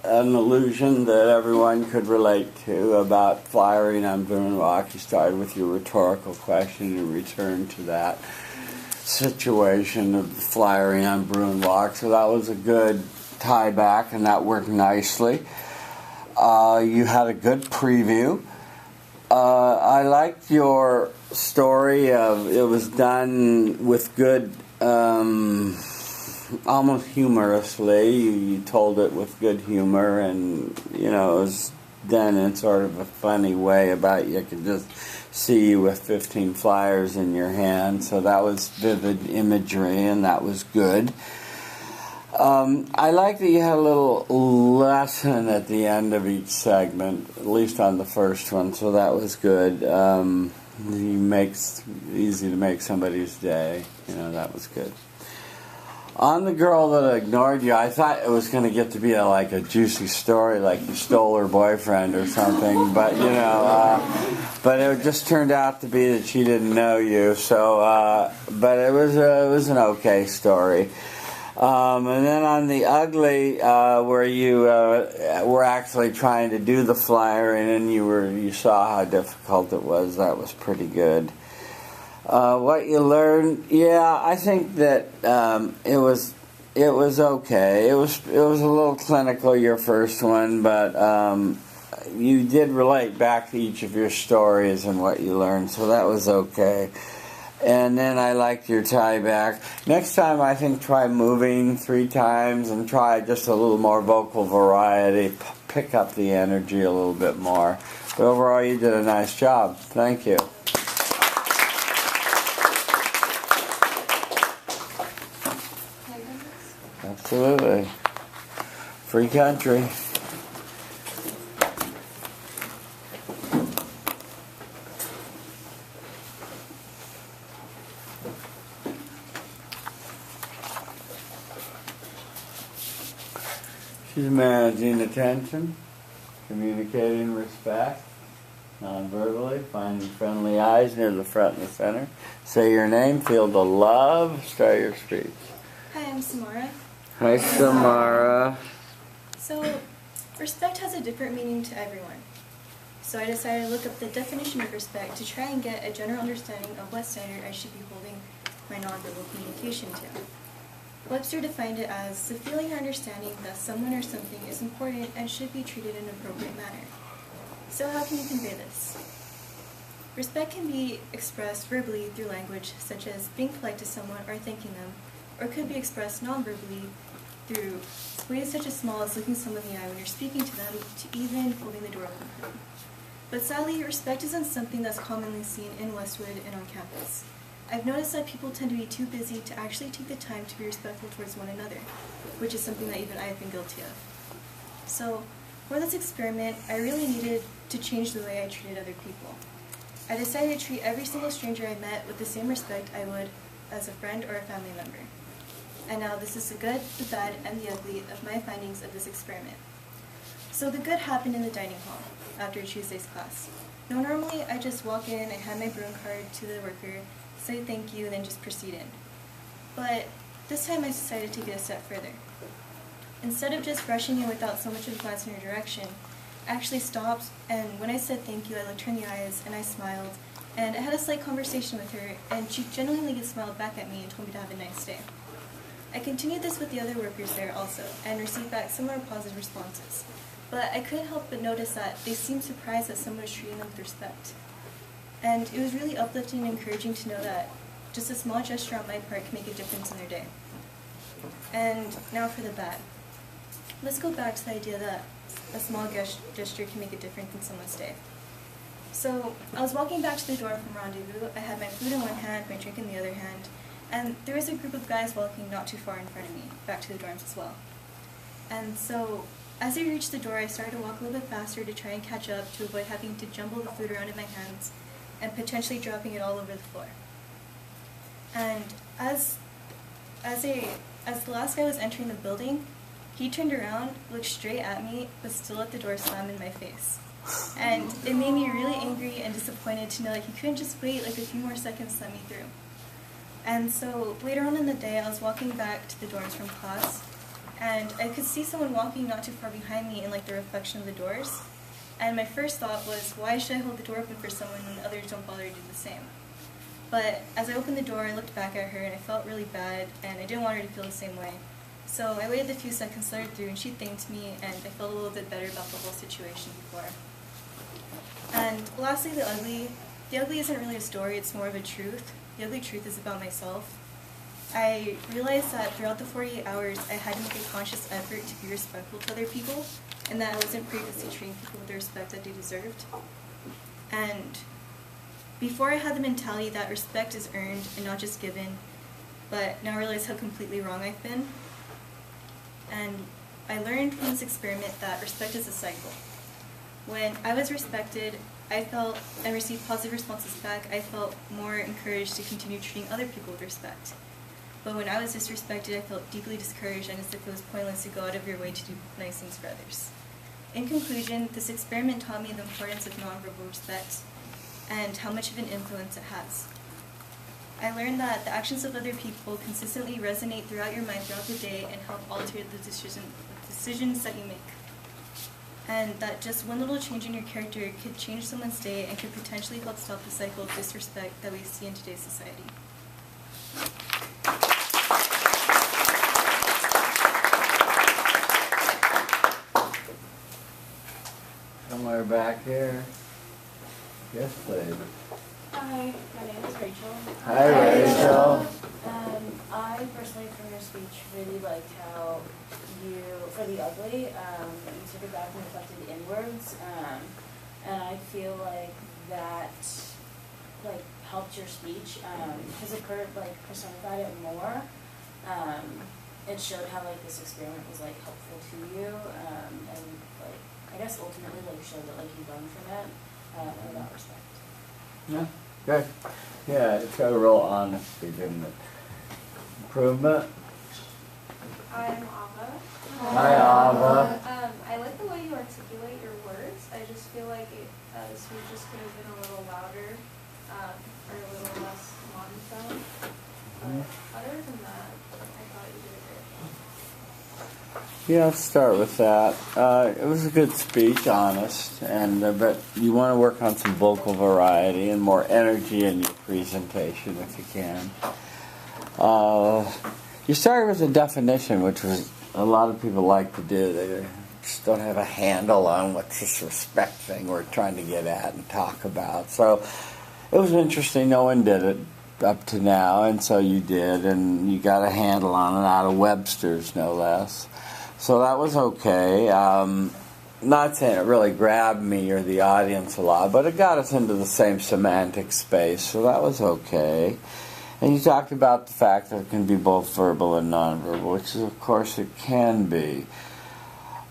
an illusion that everyone could relate to about flyering on Bruin Rock. You started with your rhetorical question and returned to that situation of flyering on Bruin Rock. So that was a good tie back, and that worked nicely. You had a good preview. I liked your story of it was done with good, almost humorously. You told it with good humor, and it was done in sort of a funny way about you could just see you with 15 flyers in your hand. So that was vivid imagery, and that was good. I like that you had a little lesson at the end of each segment, at least on the first one, so that was good. It makes easy to make somebody's day. That was good. On the girl that ignored you, I thought it was going to get to be like a juicy story, like you stole her boyfriend or something. But but it just turned out to be that she didn't know you. So, but it was an okay story. And then on the ugly, where you were actually trying to do the flyering and you saw how difficult it was. That was pretty good. What you learned, I think that it was okay. It was a little clinical, your first one, but you did relate back to each of your stories and what you learned, so that was okay. And then I liked your tie back. Next time, I think try moving 3 times and try just a little more vocal variety. Pick up the energy a little bit more. But overall, you did a nice job. Thank you. Absolutely. Free country. She's managing attention, communicating respect, non-verbally, finding friendly eyes near the front and the center. Say your name, feel the love, start your speech. Hi, I'm Samara. Hi, Samara. So, respect has a different meaning to everyone. So I decided to look up the definition of respect to try and get a general understanding of what standard I should be holding my nonverbal communication to. Webster defined it as the feeling or understanding that someone or something is important and should be treated in an appropriate manner. So how can you convey this? Respect can be expressed verbally through language, such as being polite to someone or thanking them, or it could be expressed non-verbally through ways such as small as looking someone in the eye when you're speaking to them, to even holding the door open for them. But sadly, respect isn't something that's commonly seen in Westwood and on campus. I've noticed that people tend to be too busy to actually take the time to be respectful towards one another, which is something that even I've been guilty of. So, for this experiment, I really needed to change the way I treated other people. I decided to treat every single stranger I met with the same respect I would as a friend or a family member. And now this is the good, the bad, and the ugly of my findings of this experiment. So the good happened in the dining hall after Tuesday's class. Now normally I just walk in, I hand my broom card to the worker, say thank you, and then just proceed in. But this time I decided to take it a step further. Instead of just rushing in without so much of a glance in her direction, I actually stopped, and when I said thank you, I looked her in the eyes, and I smiled, and I had a slight conversation with her, and she genuinely smiled back at me and told me to have a nice day. I continued this with the other workers there also, and received back similar positive responses. But I couldn't help but notice that they seemed surprised that someone was treating them with respect. And it was really uplifting and encouraging to know that just a small gesture on my part can make a difference in their day. And now for the bad. Let's go back to the idea that a small gesture can make a difference in someone's day. So I was walking back to the door from Rendezvous. I had my food in one hand, my drink in the other hand, and there was a group of guys walking not too far in front of me, back to the dorms as well. And so as I reached the door, I started to walk a little bit faster to try and catch up to avoid having to jumble the food around in my hands and potentially dropping it all over the floor. And as the last guy was entering the building, he turned around, looked straight at me, but still let the door slam in my face. And it made me really angry and disappointed to know that he couldn't just wait like a few more seconds to let me through. And so later on in the day, I was walking back to the dorms from class, and I could see someone walking not too far behind me in like the reflection of the doors. And my first thought was, why should I hold the door open for someone when others don't bother to do the same? But as I opened the door, I looked back at her and I felt really bad, and I didn't want her to feel the same way. So I waited a few seconds, let her through, and she thanked me, and I felt a little bit better about the whole situation before. And lastly, the ugly. The ugly isn't really a story, it's more of a truth. The ugly truth is about myself. I realized that throughout the 48 hours, I had to make a conscious effort to be respectful to other people, and that I wasn't previously treating people with the respect that they deserved. And before I had the mentality that respect is earned and not just given, but now I realize how completely wrong I've been. And I learned from this experiment that respect is a cycle. When I was respected, I felt and received positive responses back. I felt more encouraged to continue treating other people with respect. But when I was disrespected, I felt deeply discouraged and as if it was pointless to go out of your way to do nice things for others. In conclusion, this experiment taught me the importance of nonverbal respect and how much of an influence it has. I learned that the actions of other people consistently resonate throughout your mind throughout the day and help alter the decisions that you make. And that just one little change in your character could change someone's day and could potentially help stop the cycle of disrespect that we see in today's society. Somewhere back here. Yes, please. Hi, my name is Rachel. Hi, Rachel. I personally, from your speech, really liked how you, for the ugly, you took it back and reflected inwards, and I feel like that, helped your speech, because it personified it more. It showed how, this experiment was, helpful to you, and, I guess ultimately, showed that, you learned from it, about respect. Yeah, good. Yeah, it's got a real honesty, didn't it? Improvement. I'm Ava. Hi, Ava. I like the way you articulate your words. I just feel like speech just could have been a little louder, or a little less monotone. But other than that, I thought you did a great job. Yeah, I'll start with that. It was a good speech, honest, and but you want to work on some vocal variety and more energy in your presentation if you can. You started with a definition, which was a lot of people like to do. They just don't have a handle on what this respect thing we're trying to get at and talk about. So it was interesting. No one did it up to now, and so you did, and you got a handle on it out of Webster's, no less. So that was okay. Not saying it really grabbed me or the audience a lot, but it got us into the same semantic space, so that was okay. And you talked about the fact that it can be both verbal and nonverbal, which is, of course, it can be.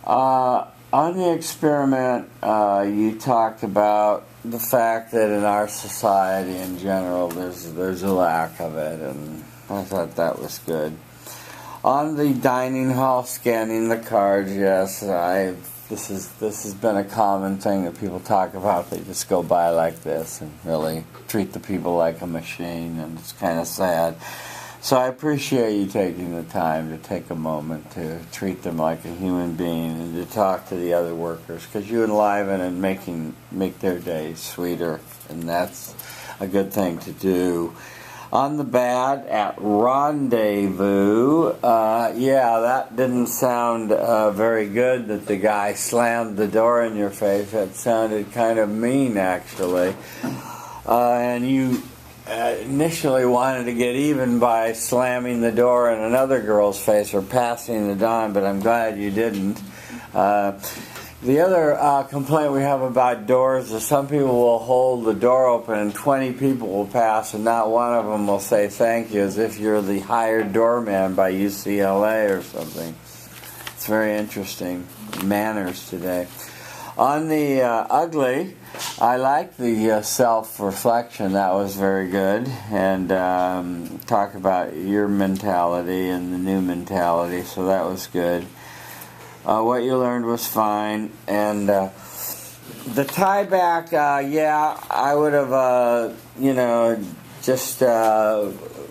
On the experiment, you talked about the fact that in our society in general, there's a lack of it, and I thought that was good. On the dining hall, scanning the cards, yes, this has been a common thing that people talk about. They just go by like this and really treat the people like a machine, and it's kind of sad. So I appreciate you taking the time to take a moment to treat them like a human being and to talk to the other workers, because you enliven and make their day sweeter, and that's a good thing to do. On the bad, at rendezvous, that didn't sound very good that the guy slammed the door in your face. That sounded kind of mean, actually. And you initially wanted to get even by slamming the door in another girl's face or passing it on, but I'm glad you didn't. The other complaint we have about doors is some people will hold the door open and 20 people will pass and not one of them will say thank you, as if you're the hired doorman by UCLA or something. It's very interesting. Manners today. On the ugly, I like the self-reflection. That was very good. And talk about your mentality and the new mentality, so that was good. What you learned was fine. And the tie back, I would have, just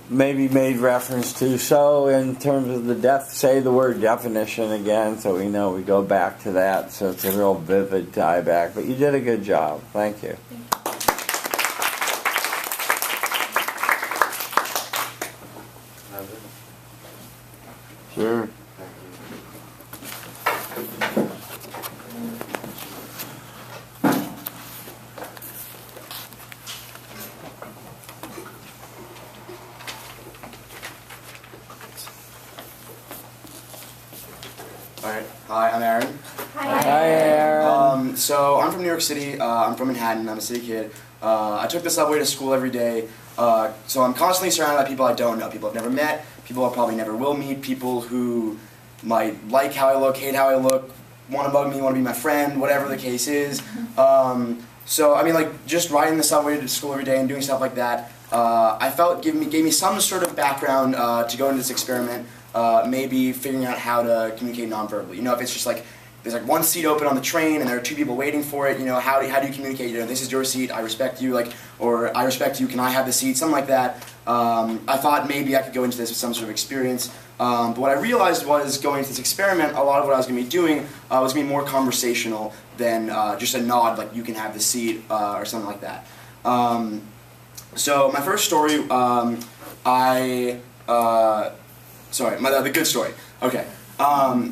maybe made reference to. So in terms of the say the word definition again, so we know we go back to that. So it's a real vivid tie back. But you did a good job. Thank you. Sure. Hi, I'm Aaron. Hi, Aaron. So I'm from New York City. I'm from Manhattan. I'm a city kid. I took the subway to school every day. So I'm constantly surrounded by people I don't know. People I've never met. People I probably never will meet. People who might like how I look, hate how I look, want to bug me, want to be my friend, whatever the case is. So I mean, like, just riding the subway to school every day and doing stuff like that, I felt gave me some sort of background to go into this experiment. Maybe figuring out how to communicate nonverbally. If it's just like there's like one seat open on the train and there are two people waiting for it. How do you communicate? This is your seat. I respect you. Or I respect you. Can I have the seat? Something like that. I thought maybe I could go into this with some sort of experience. But what I realized was going into this experiment, a lot of what I was going to be doing was going to be more conversational than just a nod, like you can have the seat or something like that. So my first story, the good story. Okay.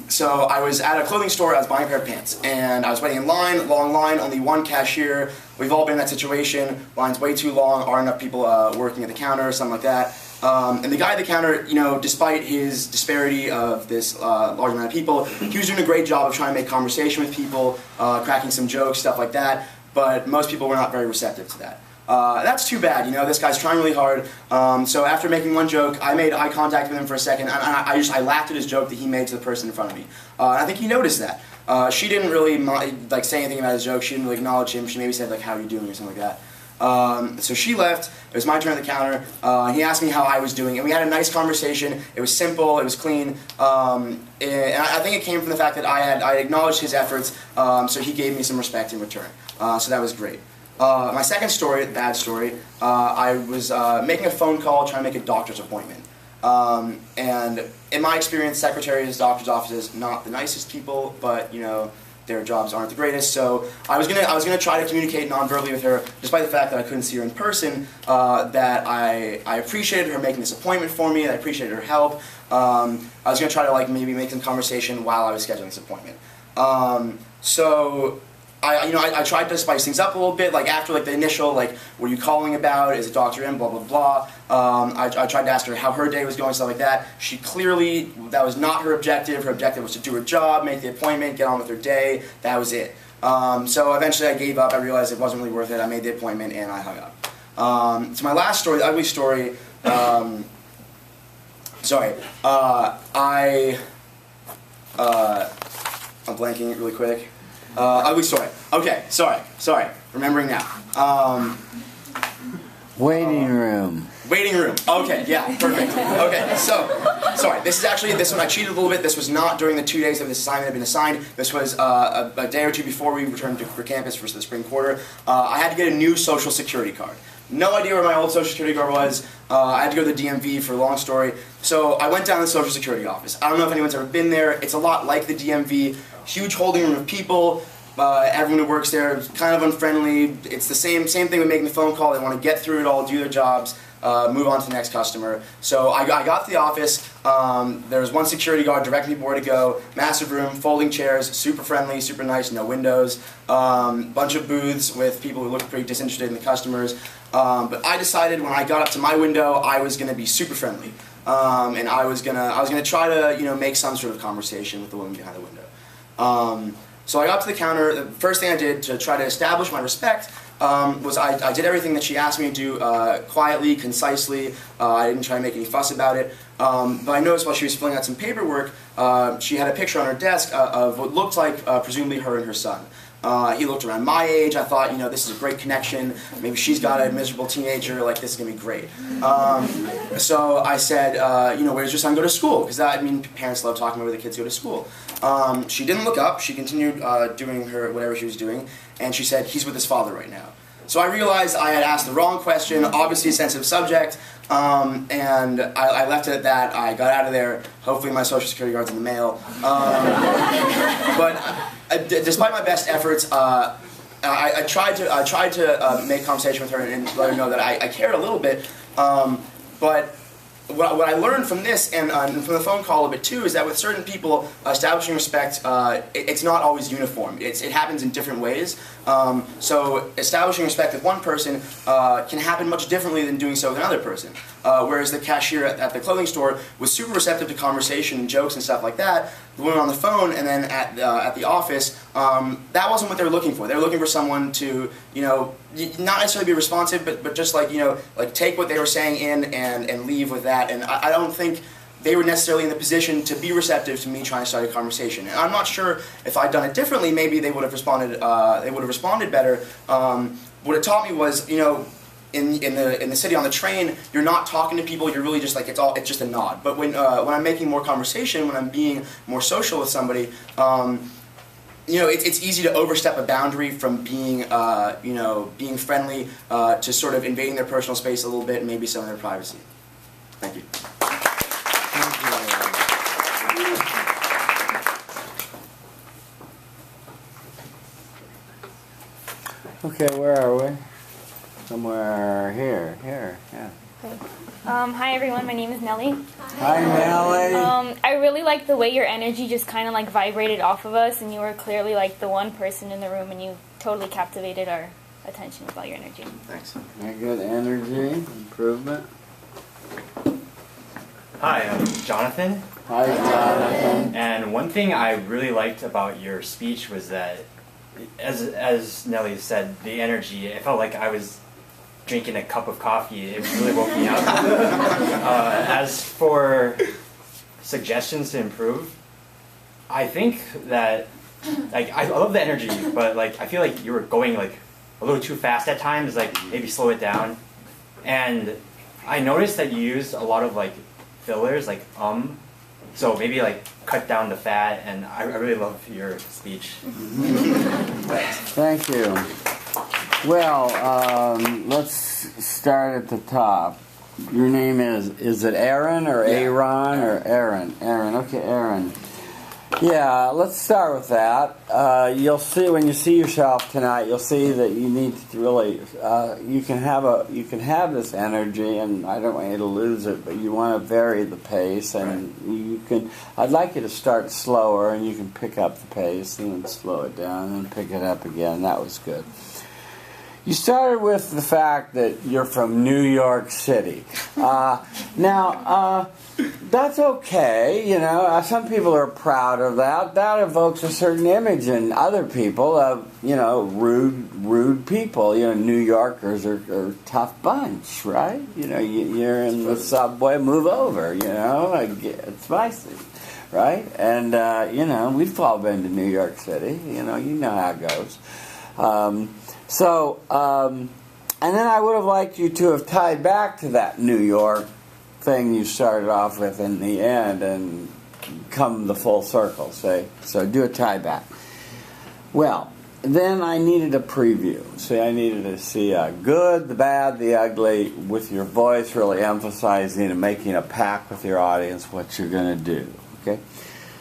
So I was at a clothing store, I was buying a pair of pants, and I was waiting in line, long line, only one cashier. We've all been in that situation. Line's way too long, aren't enough people working at the counter, or something like that. And the guy at the counter, despite his disparity of this large amount of people, he was doing a great job of trying to make conversation with people, cracking some jokes, stuff like that, but most people were not very receptive to that. That's too bad, this guy's trying really hard. So after making one joke, I made eye contact with him for a second, and I laughed at his joke that he made to the person in front of me. And I think he noticed that. She didn't really say anything about his joke. She didn't really acknowledge him. She maybe said how are you doing or something like that. So she left. It was my turn at the counter. He asked me how I was doing, and we had a nice conversation. It was simple. It was clean. And I think it came from the fact that I acknowledged his efforts, so he gave me some respect in return. So that was great. My second story, the bad story, I was making a phone call trying to make a doctor's appointment. And in my experience, secretaries, doctor's offices, not the nicest people, but their jobs aren't the greatest. So I was gonna try to communicate non-verbally with her, despite the fact that I couldn't see her in person. That I appreciated her making this appointment for me. I appreciated her help. I was gonna try to maybe make some conversation while I was scheduling this appointment. So I tried to spice things up a little bit. Like after like the initial like, what are you calling about? Is it Dr. M? Blah blah blah. I tried to ask her how her day was going, stuff like that. She clearly, that was not her objective. Her objective was to do her job, make the appointment, get on with her day. That was it. So eventually I gave up. I realized it wasn't really worth it. I made the appointment and I hung up. So my last story, the ugly story. I'm blanking really quick. Ugly story. Okay, sorry. Remembering now. Waiting room. Waiting room. Okay, yeah, perfect. Okay, so, sorry, this one I cheated a little bit. This was not during the 2 days that this assignment had been assigned. This was a day or two before we returned for campus for the spring quarter. I had to get a new social security card. No idea where my old social security card was. I had to go to the DMV for a long story. So I went down to the social security office. I don't know if anyone's ever been there. It's a lot like the DMV. Huge holding room of people. Everyone who works there is kind of unfriendly. It's the same thing with making the phone call. They want to get through it all, do their jobs, move on to the next customer. So I got to the office. There was one security guard directing me where to go. Massive room, folding chairs, super friendly, super nice, no windows. Bunch of booths with people who looked pretty disinterested in the customers. But I decided when I got up to my window, I was going to be super friendly, and I was gonna try to make some sort of conversation with the woman behind the window. So I got to the counter. The first thing I did to try to establish my respect was I did everything that she asked me to do quietly, concisely. I didn't try to make any fuss about it. But I noticed while she was filling out some paperwork, she had a picture on her desk of what looked like presumably her and her son. He looked around my age. I thought, this is a great connection. Maybe she's got a miserable teenager. Like, this is going to be great. So I said, where does your son go to school? Because parents love talking about where the kids go to school. She didn't look up. She continued doing whatever she was doing. And she said, he's with his father right now. So I realized I had asked the wrong question, obviously a sensitive subject, and I left it at that. I got out of there. Hopefully my social security card's in the mail. But despite my best efforts, I tried to make conversation with her and let her know that I cared a little bit. But what I learned from this and from the phone call a bit too is that with certain people, establishing respect, it's not always uniform. It happens in different ways. So establishing respect with one person can happen much differently than doing so with another person. Whereas the cashier at the clothing store was super receptive to conversation and jokes and stuff like that. The woman on the phone and then at the office, that wasn't what they were looking for. They were looking for someone to, not necessarily be responsive, but just like take what they were saying in and leave with that. And I don't think they were necessarily in the position to be receptive to me trying to start a conversation. And I'm not sure if I'd done it differently, maybe they would have responded. They would have responded better. What it taught me was, in the city on the train, you're not talking to people. You're really just like it's just a nod. But when I'm making more conversation, when I'm being more social with somebody, it's easy to overstep a boundary from being being friendly to sort of invading their personal space a little bit and maybe some of their privacy. Thank you. Okay, where are we? Somewhere here, yeah. Okay. Hi everyone, my name is Nellie. Hi Nellie. I really like the way your energy just kind of vibrated off of us, and you were clearly the one person in the room, and you totally captivated our attention with all your energy. Thanks. Very good energy, improvement. Hi, I'm Jonathan. Hi Jonathan. And one thing I really liked about your speech was that, as Nellie said, the energy, it felt like I was drinking a cup of coffee. It really woke me up. As for suggestions to improve, I think that, I love the energy, but I feel like you were going a little too fast at times, maybe slow it down. And I noticed that you used a lot of fillers, so maybe cut down the fat, and I really love your speech. Thank you. Well, let's start at the top. Your name is it Aaron or Aaron or Aaron? Aaron, okay, Aaron. Yeah, let's start with that. You'll see when you see yourself tonight. You'll see that you need to really. You can have this energy, and I don't want you to lose it. But you want to vary the pace, and you can. I'd like you to start slower, and you can pick up the pace, and then slow it down, and then pick it up again. That was good. You started with the fact that you're from New York City. Now, that's okay, you know. Some people are proud of that. That evokes a certain image in other people of, you know, rude people. You know, New Yorkers are a tough bunch, right? You know, you're in the subway, move over, you know. It's spicy, right? And, you know, we've all been to New York City. You know how it goes. And then I would have liked you to have tied back to that New York thing you started off with in the end and come the full circle, say. So do a tie back. Well, then I needed a preview. See, I needed to see a good, the bad, the ugly, with your voice really emphasizing and making a pact with your audience what you're going to do. Okay?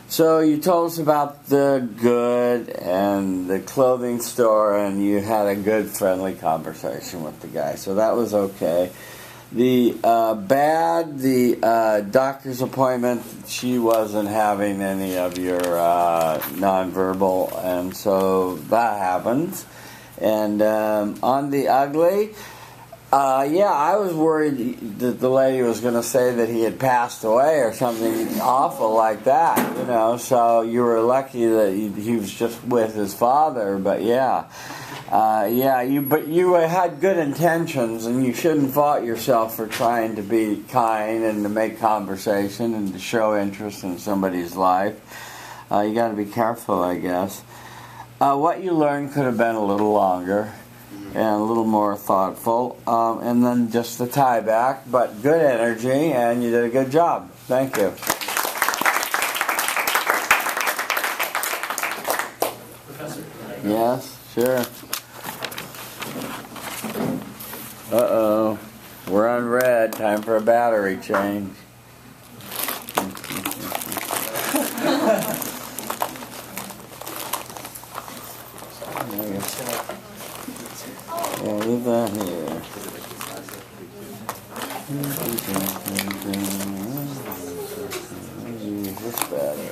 So you told us about the good and the clothing store, and you had a good, friendly conversation with the guy. So that was okay. The bad, the doctor's appointment, she wasn't having any of your nonverbal, and so that happens. And on the ugly, yeah, I was worried that the lady was going to say that he had passed away or something awful like that, you know. So you were lucky that he was just with his father. But yeah, you had good intentions, and you shouldn't fault yourself for trying to be kind and to make conversation and to show interest in somebody's life. You got to be careful, I guess. What you learned could have been a little longer and a little more thoughtful, and then just the tie back, but good energy, and you did a good job. Thank you. Professor? Yes, sure. Uh-oh. We're on red. Time for a battery change. Yeah, leave that here. Use this battery.